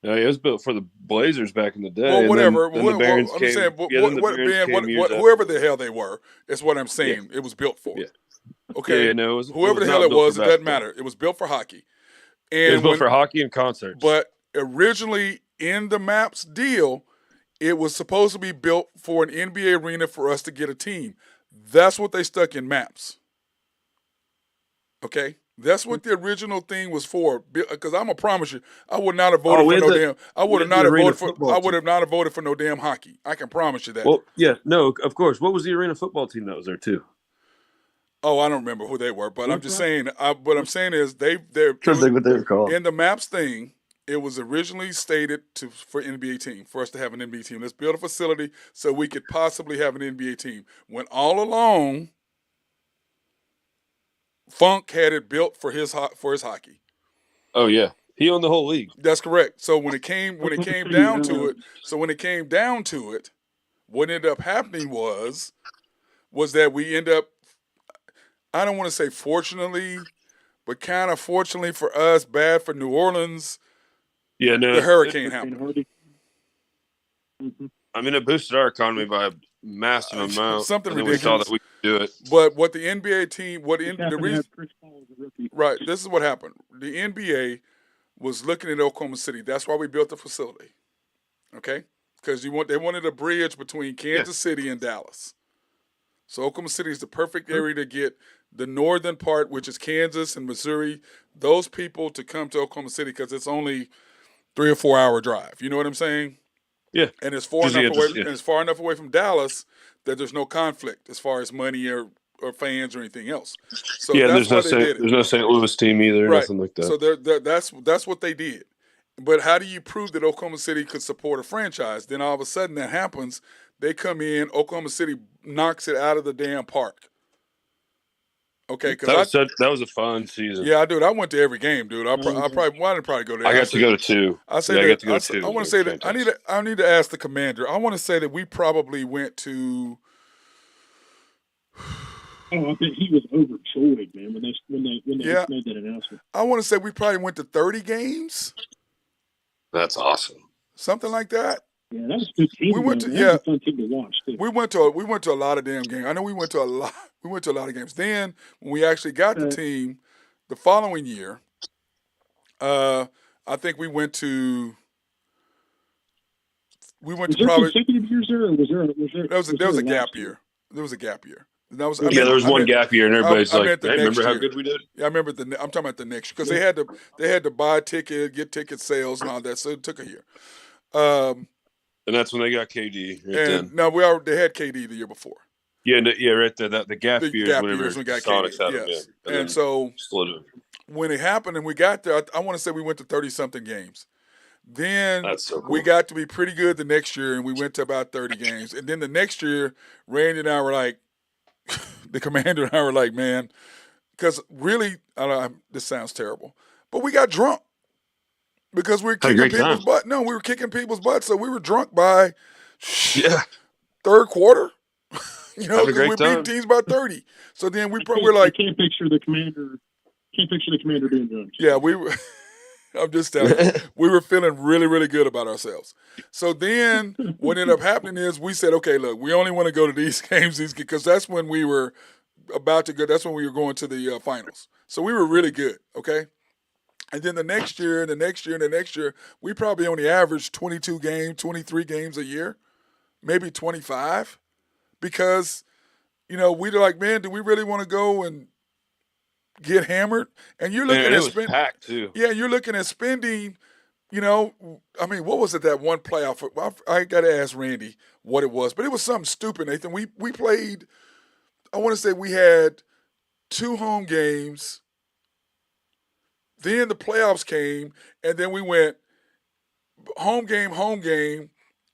No, it was built for the Blazers back in the day. Well, whatever. Then the Barons came. Whoever the hell they were, is what I'm saying. Yeah. It was built for. Yeah. Okay. Yeah, no, whoever the hell it was, it doesn't matter. It was built for hockey. And it was built for hockey and concerts. But originally in the Maps deal, it was supposed to be built for an NBA arena for us to get a team. That's what they stuck in Maps. Okay? That's what the original thing was for. Because I'm gonna promise you, I would not have voted for no damn. I would have not voted for no damn hockey. I can promise you that. Well, yeah, no, of course. What was the arena football team that was there too? Oh, I don't remember who they were, but I'm just saying. What I'm saying is they're trying to think what they were called. In the Maps thing, it was originally stated for NBA team, for us to have an NBA team. Let's build a facility so we could possibly have an NBA team. When all along, Funk had it built for his hockey. Oh yeah. He owned the whole league. That's correct. So when it came down to it, what ended up happening was that we end up, I don't want to say fortunately, but kind of fortunately for us, bad for New Orleans, Yeah, no, the hurricane happened. Mm-hmm. I mean, it boosted our economy by a massive amount. Something and then ridiculous. we saw that we could do it. But what the NBA team, the reason, Chris Paul as a rookie. right, this is what happened. The NBA was looking at Oklahoma City. That's why we built the facility. Okay? Because they wanted a bridge between Kansas City and Dallas. So Oklahoma City is the perfect area to get the northern part, which is Kansas and Missouri, those people to come to Oklahoma City because it's only 3 or 4 hour drive. You know what I'm saying? Yeah. And it's far enough away from Dallas that there's no conflict as far as money or fans or anything else. So that's why they did it. There's no St. Louis team either, right. Nothing like that. So that's what they did. But how do you prove that Oklahoma City could support a franchise? Then all of a sudden that happens. They come in, Oklahoma City knocks it out of the damn park. Okay, because that was a fun season. Yeah, dude, I went to every game, dude. I didn't probably go there. I got to go to two. I got to go to two. I want to say that I need to ask the commander. I want to say that we probably went to. Oh, I bet he was overjoyed, man, when they made that announcement. I want to say we probably went to 30 games. That's awesome. Something like that. Yeah, that was a good team. We went to a fun team to watch too. We went to a lot of damn games. I know we went to a lot. We went to a lot of games. Then when we actually got the team, the following year, I think we went to. Was there probably consecutive years there, or was there? There was a gap year. There was a gap year. There was one gap year, and everybody's like, "Hey, remember how good we did?" Yeah, I remember I'm talking about the next year because they had to buy a ticket, get ticket sales, and all that. So it took a year. And that's when they got KD. No, they had KD the year before. Yeah, right there. The gap year is whenever we got Sonics KD. had him. Yes. Yeah. And so when it happened and we got there, I want to say we went to 30-something games. Then we got to be pretty good the next year, and we went to about 30 games. And then the next year, Randy and I were like, the commander and I were like, man, because really, this sounds terrible, but we got drunk. Because we were kicking people's butt. No, we were kicking people's butt, so we were drunk by third quarter. Because we beat teams by 30. So then we're like, I can't picture the commander. Being drunk. Yeah, we were. I'm just telling you, we were feeling really, really good about ourselves. So then what ended up happening is we said, okay, look, we only want to go to these games because that's when we were about to go. That's when we were going to the finals. So we were really good. Okay. And then the next year, we probably only averaged 22 games, 23 games a year, maybe 25, because, we were like, man, do we really want to go and get hammered? And you're looking at packed too. Yeah, you're looking at spending. What was it that one playoff? I got to ask Randy what it was, but it was something stupid, Nathan. We played. I want to say we had 2 home games. Then the playoffs came, and then we went home game,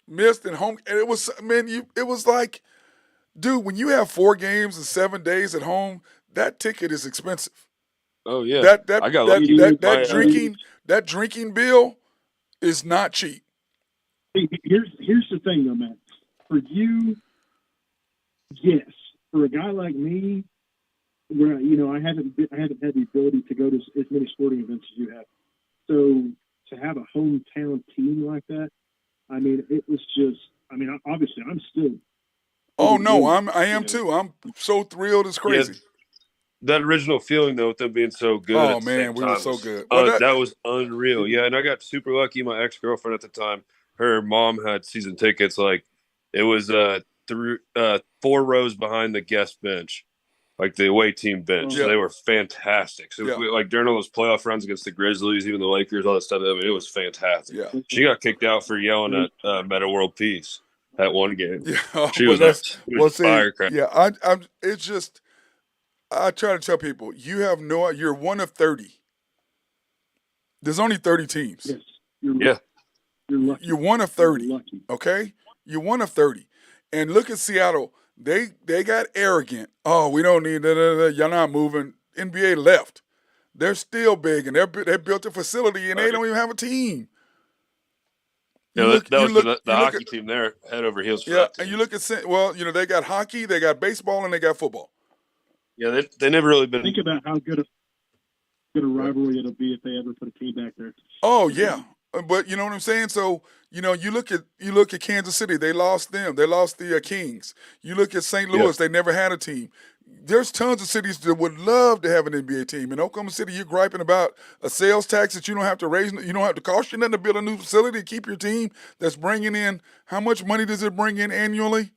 missed and home. And it was, it was like, dude, when you have 4 games in 7 days at home, that ticket is expensive. Oh yeah, that drinking bill is not cheap. Here's the thing, though, Matt. For you, yes. For a guy like me, where I haven't had the ability to go to as many sporting events as you have. So to have a hometown team like that, it was just. Obviously, I'm still. Oh no, I am too. I'm so thrilled, it's crazy. Yeah, that original feeling though, with them being so good. Oh man, we were so good. That was unreal. Yeah, and I got super lucky. My ex-girlfriend at the time, her mom had season tickets. Like it was 4 rows behind the guest bench. Like the away team bench. Yeah. So they were fantastic. So during all those playoff runs against the Grizzlies, even the Lakers, all that stuff, it was fantastic. Yeah. She got kicked out for yelling at Meta World Peace that one game. Yeah. She was firecracker. Yeah, it's just I try to tell people, you're one of 30. There's only 30 teams. Yes. You're lucky. You're one of 30. You're lucky. Okay? You're one of 30. And look at Seattle. They got arrogant. Oh, we don't need that. Y'all not moving. NBA left. They're still big, and they built a facility, and they don't even have a team. That was the hockey team there, head over heels for that team. And you look at they got hockey, they got baseball, and they got football. Yeah, they never really been. Think about how good a rivalry it'll be if they ever put a team back there. Oh yeah, but you know what I'm saying. So you look at Kansas City. They lost them. They lost the Kings. You look at St. Louis. They never had a team. There's tons of cities that would love to have an NBA team. In Oklahoma City, you're griping about a sales tax that you don't have to raise. You don't have to cost you nothing to build a new facility to keep your team that's bringing in. How much money does it bring in annually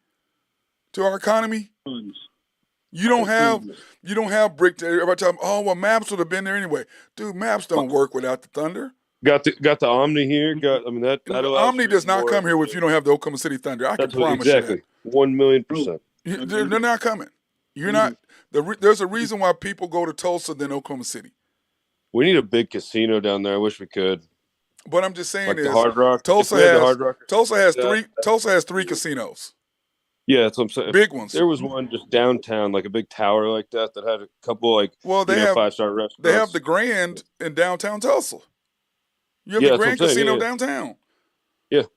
to our economy? Tons. You don't have brick. Everybody tell them, oh well, Maps would have been there anyway. Dude, Maps don't work without the Thunder. Got the Omni here. That Omni does not come here if you don't have the Oklahoma City Thunder. I can promise you that. 1,000,000%. They're not coming. You're not. There's a reason why people go to Tulsa than Oklahoma City. We need a big casino down there. I wish we could. What I'm just saying is, the Hard Rock. Tulsa has three casinos. Yeah, that's what I'm saying. Big ones. There was one just downtown, like a big tower like that had a couple have 5-star restaurants. They have the Grand in downtown Tulsa. You have the Grand Casino downtown. Yeah, that's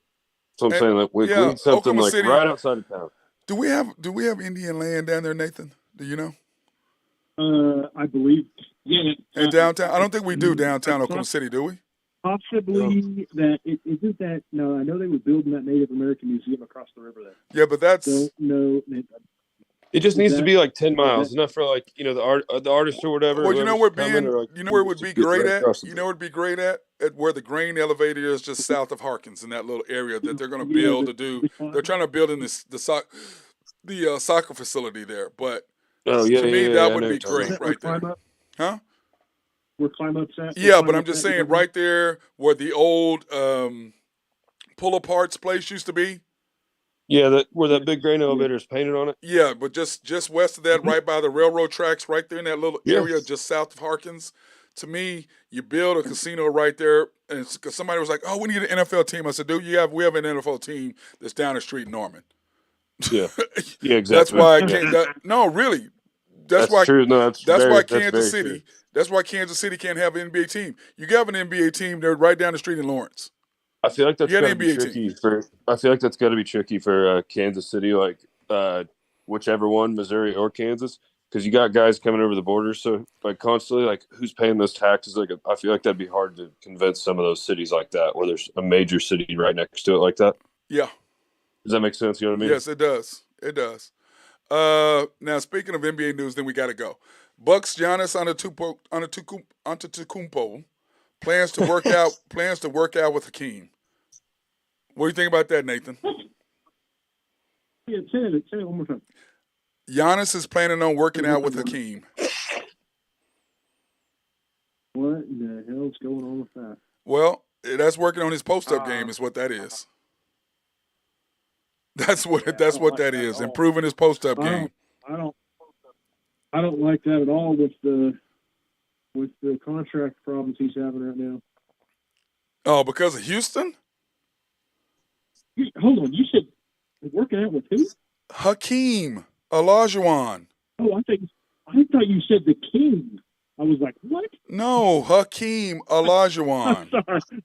what I'm saying. Like we need something like City, right outside of town. Do we have Indian land down there, Nathan? Do you know? I believe. Yeah. In downtown, I don't think we do downtown Oklahoma City, do we? Possibly that isn't that. No, I know they were building that Native American museum across the river there. Yeah, but that's no. It just needs to be like 10 miles, enough for like the artist or whatever. Well, you know where it would be great at. You know where it'd be great at where the grain elevator is, just south of Harkins, in that little area that they're going to build to do. They're trying to build in the soccer facility there, but to me that would be great right there. Huh? Where Climb Up's at? Yeah, but I'm just saying right there where the old pull-aparts place used to be. Yeah, where that big grain elevator is painted on it. Yeah, but just west of that, right by the railroad tracks, right there in that little area just south of Harkins. To me, you build a casino right there, and because somebody was like, "Oh, we need an NFL team." I said, "Dude, we have an NFL team that's down the street in Norman." Yeah, yeah, exactly. That's why I can't. No, really. That's why. True. No, that's why Kansas City. True. That's why Kansas City can't have an NBA team. You have an NBA team, they're right down the street in Lawrence. I feel like that's got to be tricky for Kansas City, like whichever one, Missouri or Kansas, because you got guys coming over the border, so like constantly, like who's paying those taxes? Like I feel like that'd be hard to convince some of those cities like that, where there's a major city right next to it like that. Yeah. Does that make sense? You know what I mean? Yes, it does. It does. Now speaking of NBA news, then we got to go. Bucks Giannis Antetokounmpo plans to work out with Hakeem. What do you think about that, Nathan? Yeah, say it one more time. Giannis is planning on working out with Hakeem. What in the hell's going on with that? Well, that's working on his post-up game is what that is. That's what that is. Improving his post-up game. I don't like that at all with the contract problems he's having right now. Oh, because of Houston? Hold on, you said working out with who? Hakeem Olajuwon. Oh, I thought you said the King. I was like, what? No, Hakeem Olajuwon.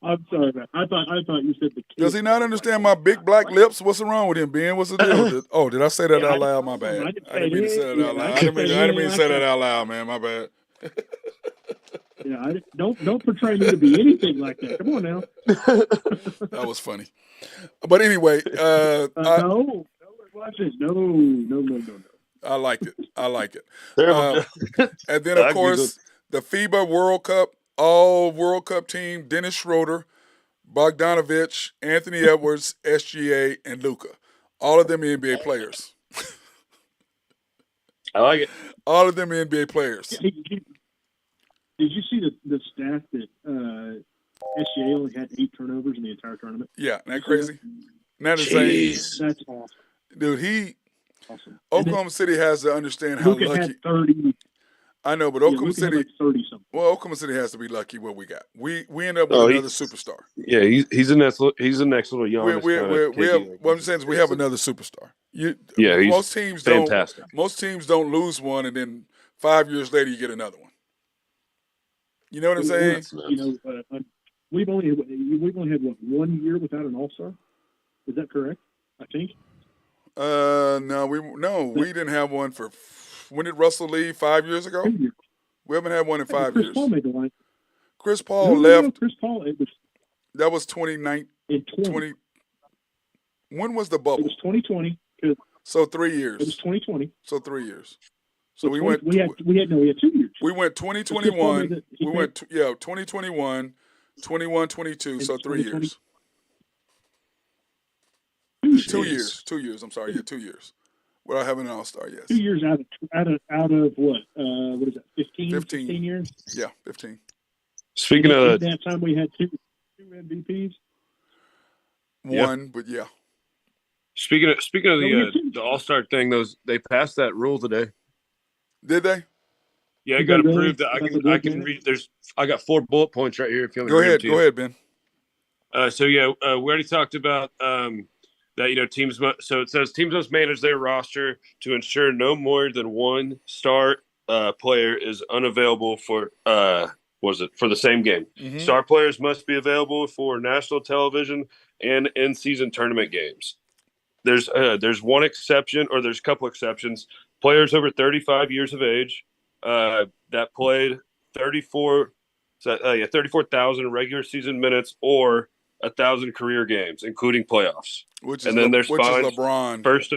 I'm sorry, man. I thought you said the King. Does he not understand my big black lips? What's wrong with him, Ben? What's the deal? Oh, did I say that out loud? My bad. I didn't mean to say that out loud. I didn't mean to say that out loud, man. My bad. Yeah, don't portray me to be anything like that. Come on now. That was funny. But anyway, no, watch this. No. I like it. And then, of course, the FIBA World Cup, all World Cup team, Dennis Schroeder, Bogdanovich, Anthony Edwards, SGA, and Luka. All of them NBA players. I like it. All of them NBA players. Did you see the stat that SGA only had 8 turnovers in the entire tournament? Yeah, isn't that crazy? Not insane. That's awesome. Dude, awesome. Oklahoma City has to understand how Luka lucky. Had 30. I know, but Oklahoma City, like 30-something. Well, Oklahoma City has to be lucky what we got. We end up with another superstar. Yeah, he's the next little Giannis. We have what I'm saying is we have another superstar. Most teams fantastic. Most teams don't lose one, and then 5 years later you get another one. You know what I'm saying? We've only had what, 1 year without an All-Star. Is that correct? I think. No, we didn't have one for. When did Russell leave? 5 years ago. 2 years. We haven't had one in 5 Chris years. Paul made the line. Chris Paul No, left. Chris Paul. It was. That was 2019. In 20. When was the bubble? It was 2020. So 3 years. It was 2020. So 3 years. So we 20, went. We had 2 years. We went 2021. We went 2021, 21, 22. So 3 years. 2 years. 2 years. I'm sorry. Yeah, 2 years. Without having an All-Star, yes. 2 years out of what? What is that? 15 years? Yeah, 15. Speaking of that time, we had two MVPs. One, but yeah. Speaking of the All-Star thing, they passed that rule today. Did they? Yeah, I got to prove that I can read. I got 4 bullet points right here. If you want me to read them to you. Go ahead, Ben. We already talked about that. Teams. So it says teams must manage their roster to ensure no more than one star player is unavailable for for the same game. Mm-hmm. Star players must be available for national television and in-season tournament games. There's one exception, or there's a couple exceptions. Players over 35 years of age that played 34,000 regular season minutes or 1,000 career games, including playoffs. Which is LeBron. First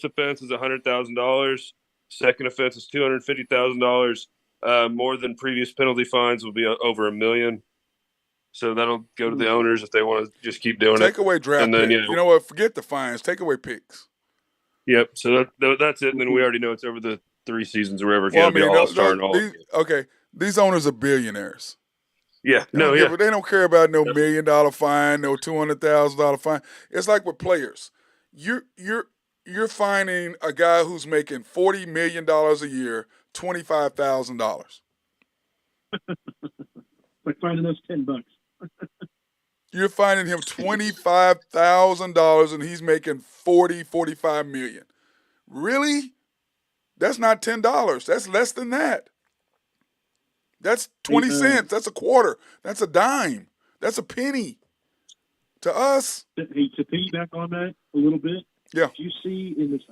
offense is $100,000. Second offense is $250,000. More than previous penalty fines will be over $1 million. So that'll go to the owners if they want to just keep doing Take away draft picks. You know what? Forget the fines. Take away picks. Yep. So that's it. And then we already know it's over the 3 seasons or whatever. If you have to be All-Star and all. Okay. These owners are billionaires. Yeah. They don't care about no $1 million fine, no $200,000 fine. It's like with players. You're fining a guy who's making $40 million a year $25,000. Like finding us $10. You're finding him $25,000 and he's making $45 million. Really? That's not $10. That's less than that. That's 20 cents. That's a quarter. That's a dime. That's a penny. To us. Hey, to piggyback on that a little bit. Yeah. You see in this,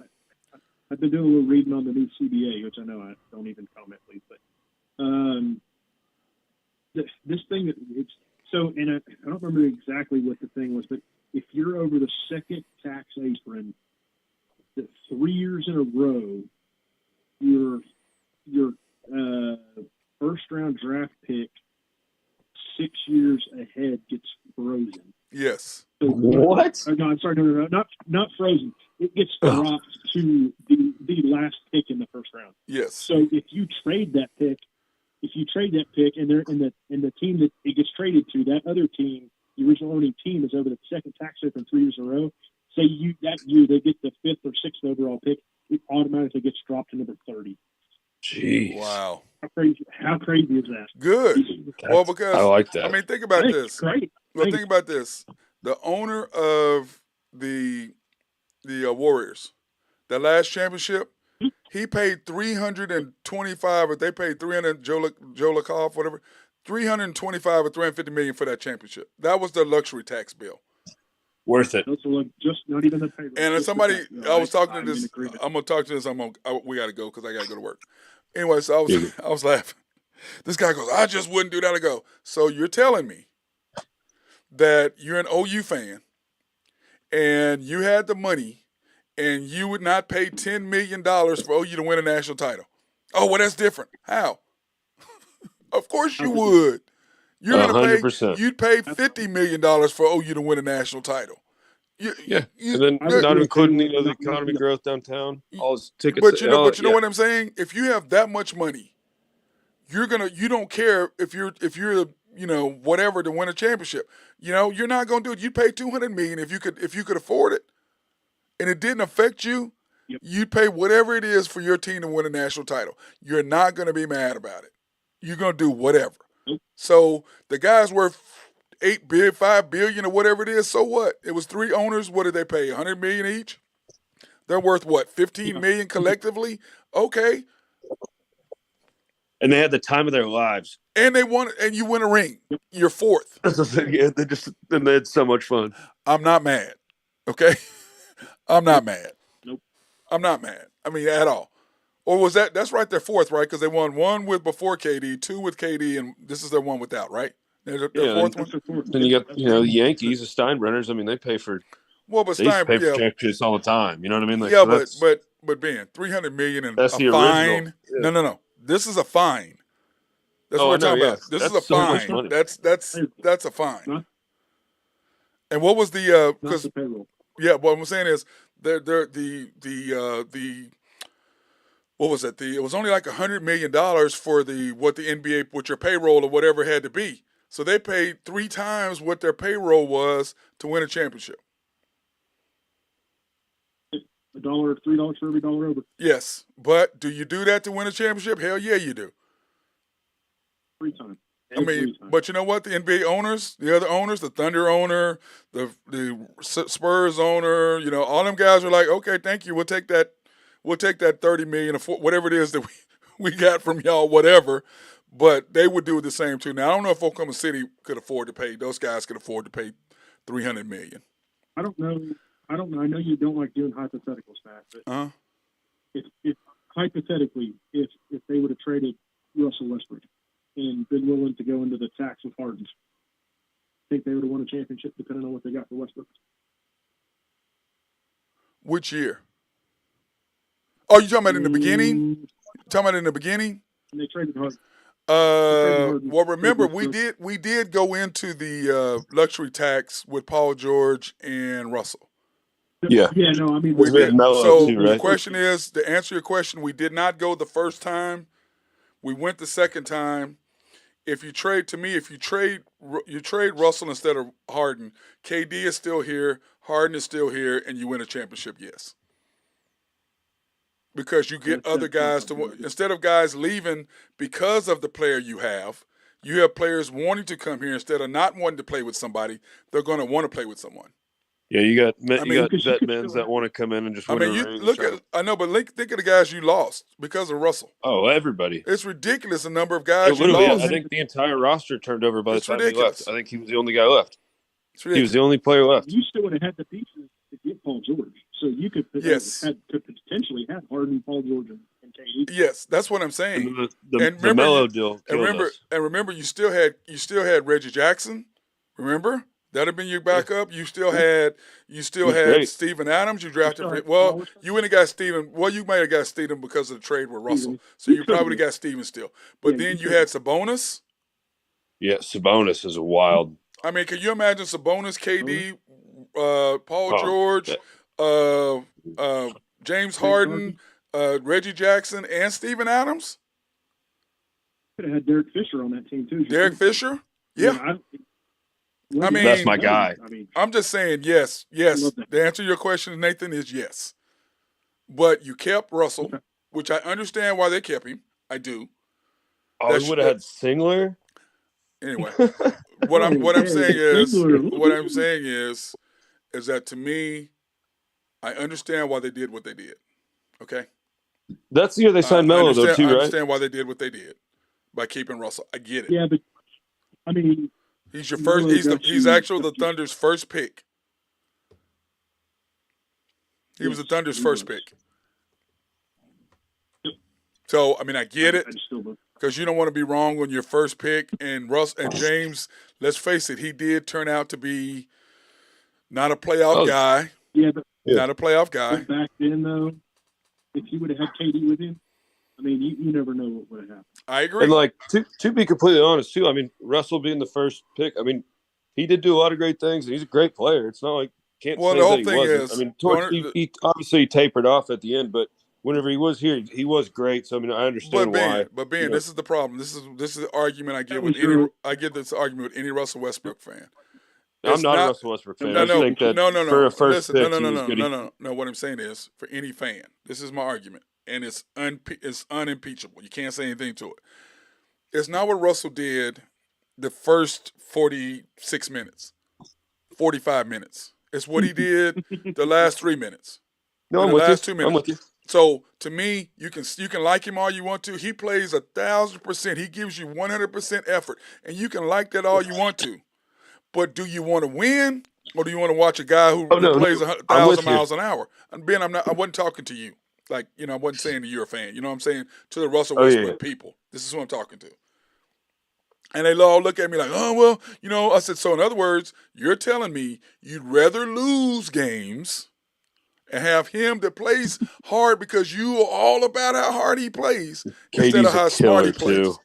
I've been doing a little reading on the new CBA, which I know I don't even comment, please, but this thing, and I don't remember exactly what the thing was, but if you're over the second tax apron, that 3 years in a row, your first round draft pick 6 years ahead gets frozen. Yes. So, what? No, I'm sorry, no, not frozen. It gets dropped to the last pick in the first round. Yes. So if you trade that pick, and they're in the team that it gets traded to, that other team, the original owning team, is over the second tax apron 3 years in a row. Say that year they get the 5th or 6th overall pick, it automatically gets dropped to number 30. Jeez. Wow. How crazy is that? Good. Well, because I like that. I mean, think about this. Great. Well, think about this. The owner of the Warriors, the last championship, he paid $325, or they paid $300. Joe Lacoff, whatever, $325 or $350 million for that championship. That was the luxury tax bill. Worth it. Just not even the payroll. And somebody, I was talking to this. I'm gonna talk to this. We got to go because I got to go to work. Anyway, so I was laughing. This guy goes, I just wouldn't do that. I go, so you're telling me that you're an OU fan and you had the money and you would not pay $10 million for OU to win a national title? Oh, well, that's different. How? Of course you would. You're gonna 100%. You'd pay $50 million for OU to win a national title. And then not including the economy growth downtown, all his tickets. But you know what I'm saying? If you have that much money, you don't care if you're whatever to win a championship. You're not gonna do it. You'd pay $200 million if you could afford it, and it didn't affect you. Yep. You'd pay whatever it is for your team to win a national title. You're not gonna be mad about it. You're gonna do whatever. Nope. So the guy's worth $5 billion or whatever it is. So what? It was 3 owners. What did they pay? $100 million each. They're worth what? $15 million collectively. Okay. and they had the time of their lives. And they won, and you win a ring. You're fourth. Yeah, they had so much fun. I'm not mad. Okay, I'm not mad. Nope. I'm not mad. I mean, at all. Or was that? That's right. They're fourth, right? Because they won one with before KD, two with KD, and this is their one without, right? Their fourth one. Then you got the Yankees, the Steinbrenners. I mean, they pay for. Well, but They used to pay for yeah, championships all the time. You know what I mean? Like, yeah, so but Ben, $300 million and that's a the fine. original. Yeah. No. This is a fine. That's what we're talking about. This is a so much fine. money. That's a fine. And what was the because yeah, what I'm saying is the what was it? It was only like $100 million for what the NBA, what your payroll or whatever had to be. So they paid 3 times what their payroll was to win a championship. $1, $3 for every dollar over. Yes, but do you do that to win a championship? Hell yeah, you do. 3 times. I mean, but you know what? The NBA owners, the other owners, the Thunder owner, the Spurs owner, you know, all them guys are like, okay, thank you. We'll take that $30 million or whatever it is that we got from y'all, whatever. But they would do the same too. Now I don't know if Oklahoma City could afford to pay. Those guys could afford to pay $300 million. I don't know. I know you don't like doing hypotheticals, Matt, but if hypothetically, if they would have traded Russell Westbrook and been willing to go into the tax with Harden, I think they would have won a championship depending on what they got for Westbrook. Which year? Oh, you talking about in the beginning? Talking about in the beginning? And they traded Harden. Well, remember we did go into the luxury tax with Paul George and Russell. Yeah. Yeah, no, I mean, we did. So too, right? The question is, to answer your question, we did not go the first time. We went the second time. If you trade Russell instead of Harden, KD is still here, Harden is still here, and you win a championship, yes. Because you get other guys instead of guys leaving because of the player you have players wanting to come here instead of not wanting to play with somebody. They're going to want to play with someone. Yeah, you got veterans that want to come in and just win a ring. I know, but think of the guys you lost because of Russell. Oh, everybody! It's ridiculous the number of guys you lost. I think the entire roster turned over by the time he left. I think he was the only guy left. He was the only player left. You still would have had the pieces to get Paul George, so you could potentially have Harden, Paul George, and KD. Yes, that's what I'm saying. And the Melo deal. Remember, you still had Reggie Jackson. Remember? That'd have been your backup. You still had Steven Adams. You drafted. You wouldn't have got Steven. Well, you might have got Steven because of the trade with Russell. So you probably got Steven still. But then you had Sabonis. Yeah, Sabonis is a wild. I mean, can you imagine Sabonis, KD, Paul George, James Harden, Reggie Jackson, and Steven Adams? Could have had Derek Fisher on that team too. Derek Fisher? Yeah. I mean, that's my guy. I'm just saying, yes. The answer to your question, Nathan, is yes. But you kept Russell, which I understand why they kept him. I do. Oh, you would have had Singler. Anyway, what I'm saying is that to me, I understand why they did what they did. Okay. That's the year they signed Melo, though, too, right? I understand why they did what they did by keeping Russell. I get it. Yeah, but I mean. He's your first. He's actually the Thunder's first pick. He was the Thunder's first pick. So I mean, I get it because you don't want to be wrong on your first pick. And Russ and James, let's face it, he did turn out to be not a playoff guy. Yeah, but not a playoff guy. Back then, though, if you would have had KD with him, I mean, you never know what would have happened. I agree. And, like, to be completely honest, too, I mean, Russell being the first pick, I mean, he did do a lot of great things, and he's a great player. It's not like can't say the whole that thing he wasn't. is, I mean, he obviously tapered off at the end, but whenever he was here, he was great. So, I mean, I understand why. But Ben, this is the problem. This is the argument I get I get this argument with any Russell Westbrook fan. I'm not a Russell Westbrook fan. No. For a first pick, no. What I'm saying is, for any fan, this is my argument. And it's unimpeachable. You can't say anything to it. It's not what Russell did the first 46 minutes, 45 minutes. It's what he did the last 3 minutes. No, I'm the with last you. 2 minutes. I'm with you. So to me, you can like him all you want to. He plays 1,000%. He gives you 100% effort, and you can like that all you want to. But do you want to win, or do you want to watch a guy who plays 1,000 miles an hour? And Ben, I wasn't talking to you. Like, I wasn't saying that you're a fan. You know what I'm saying? To the Russell Westbrook people. This is who I'm talking to. And they all look at me like, oh, well, I said, so in other words, you're telling me you'd rather lose games and have him that plays hard because you are all about how hard he plays instead of how smart he plays. Too.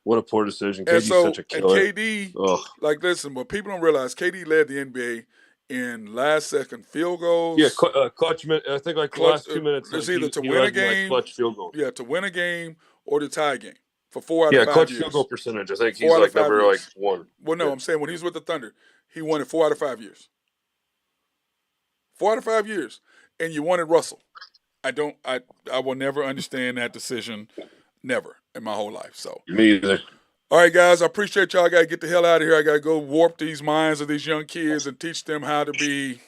What a poor decision. And KD's such a killer. And KD, like, listen, what people don't realize, KD led the NBA in last-second field goals. Yeah, clutch. I think like the last 2 minutes. It's either to win a game, clutch field goal. Yeah, to win a game or to tie a game for 4 out of 5 years. Yeah, clutch field goal percentage. I think he's like number like 1. Well, no, I'm saying when he's with the Thunder, he won it 4 out of 5 years. 4 out of 5 years, and you wanted Russell. I will never understand that decision, never in my whole life. So me either. All right, guys, I appreciate y'all. I got to get the hell out of here. I got to go warp these minds of these young kids and teach them how to be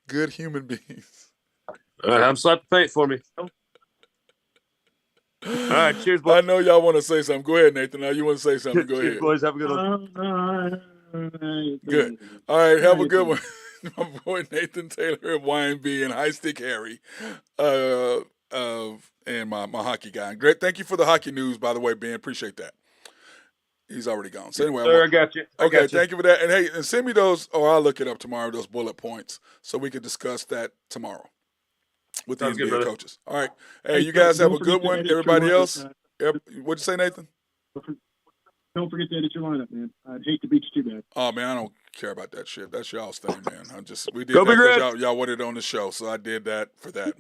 good human beings. All right, have them slap the paint for me. All right, cheers, boys. I know y'all want to say something. Go ahead, Nathan. Now you want to say something. Go ahead. Boys, have a good one. Good. All right, have a good one. My boy Nathan Taylor of YMB and High Stick Harry. And my hockey guy. Great. Thank you for the hockey news, by the way, Ben. Appreciate that. He's already gone. So anyway, I got you. Okay, thank you for that. And hey, and send me those, or I'll look it up tomorrow, those bullet points, so we can discuss that tomorrow with the NBA coaches. All right. Hey, you guys have a good one. Everybody else. What'd you say, Nathan? Don't forget to edit your lineup, man. I'd hate to beat you too bad. Oh, man, I don't care about that shit. That's y'all's thing, man. We did that because y'all wanted it on the show, so I did that for that.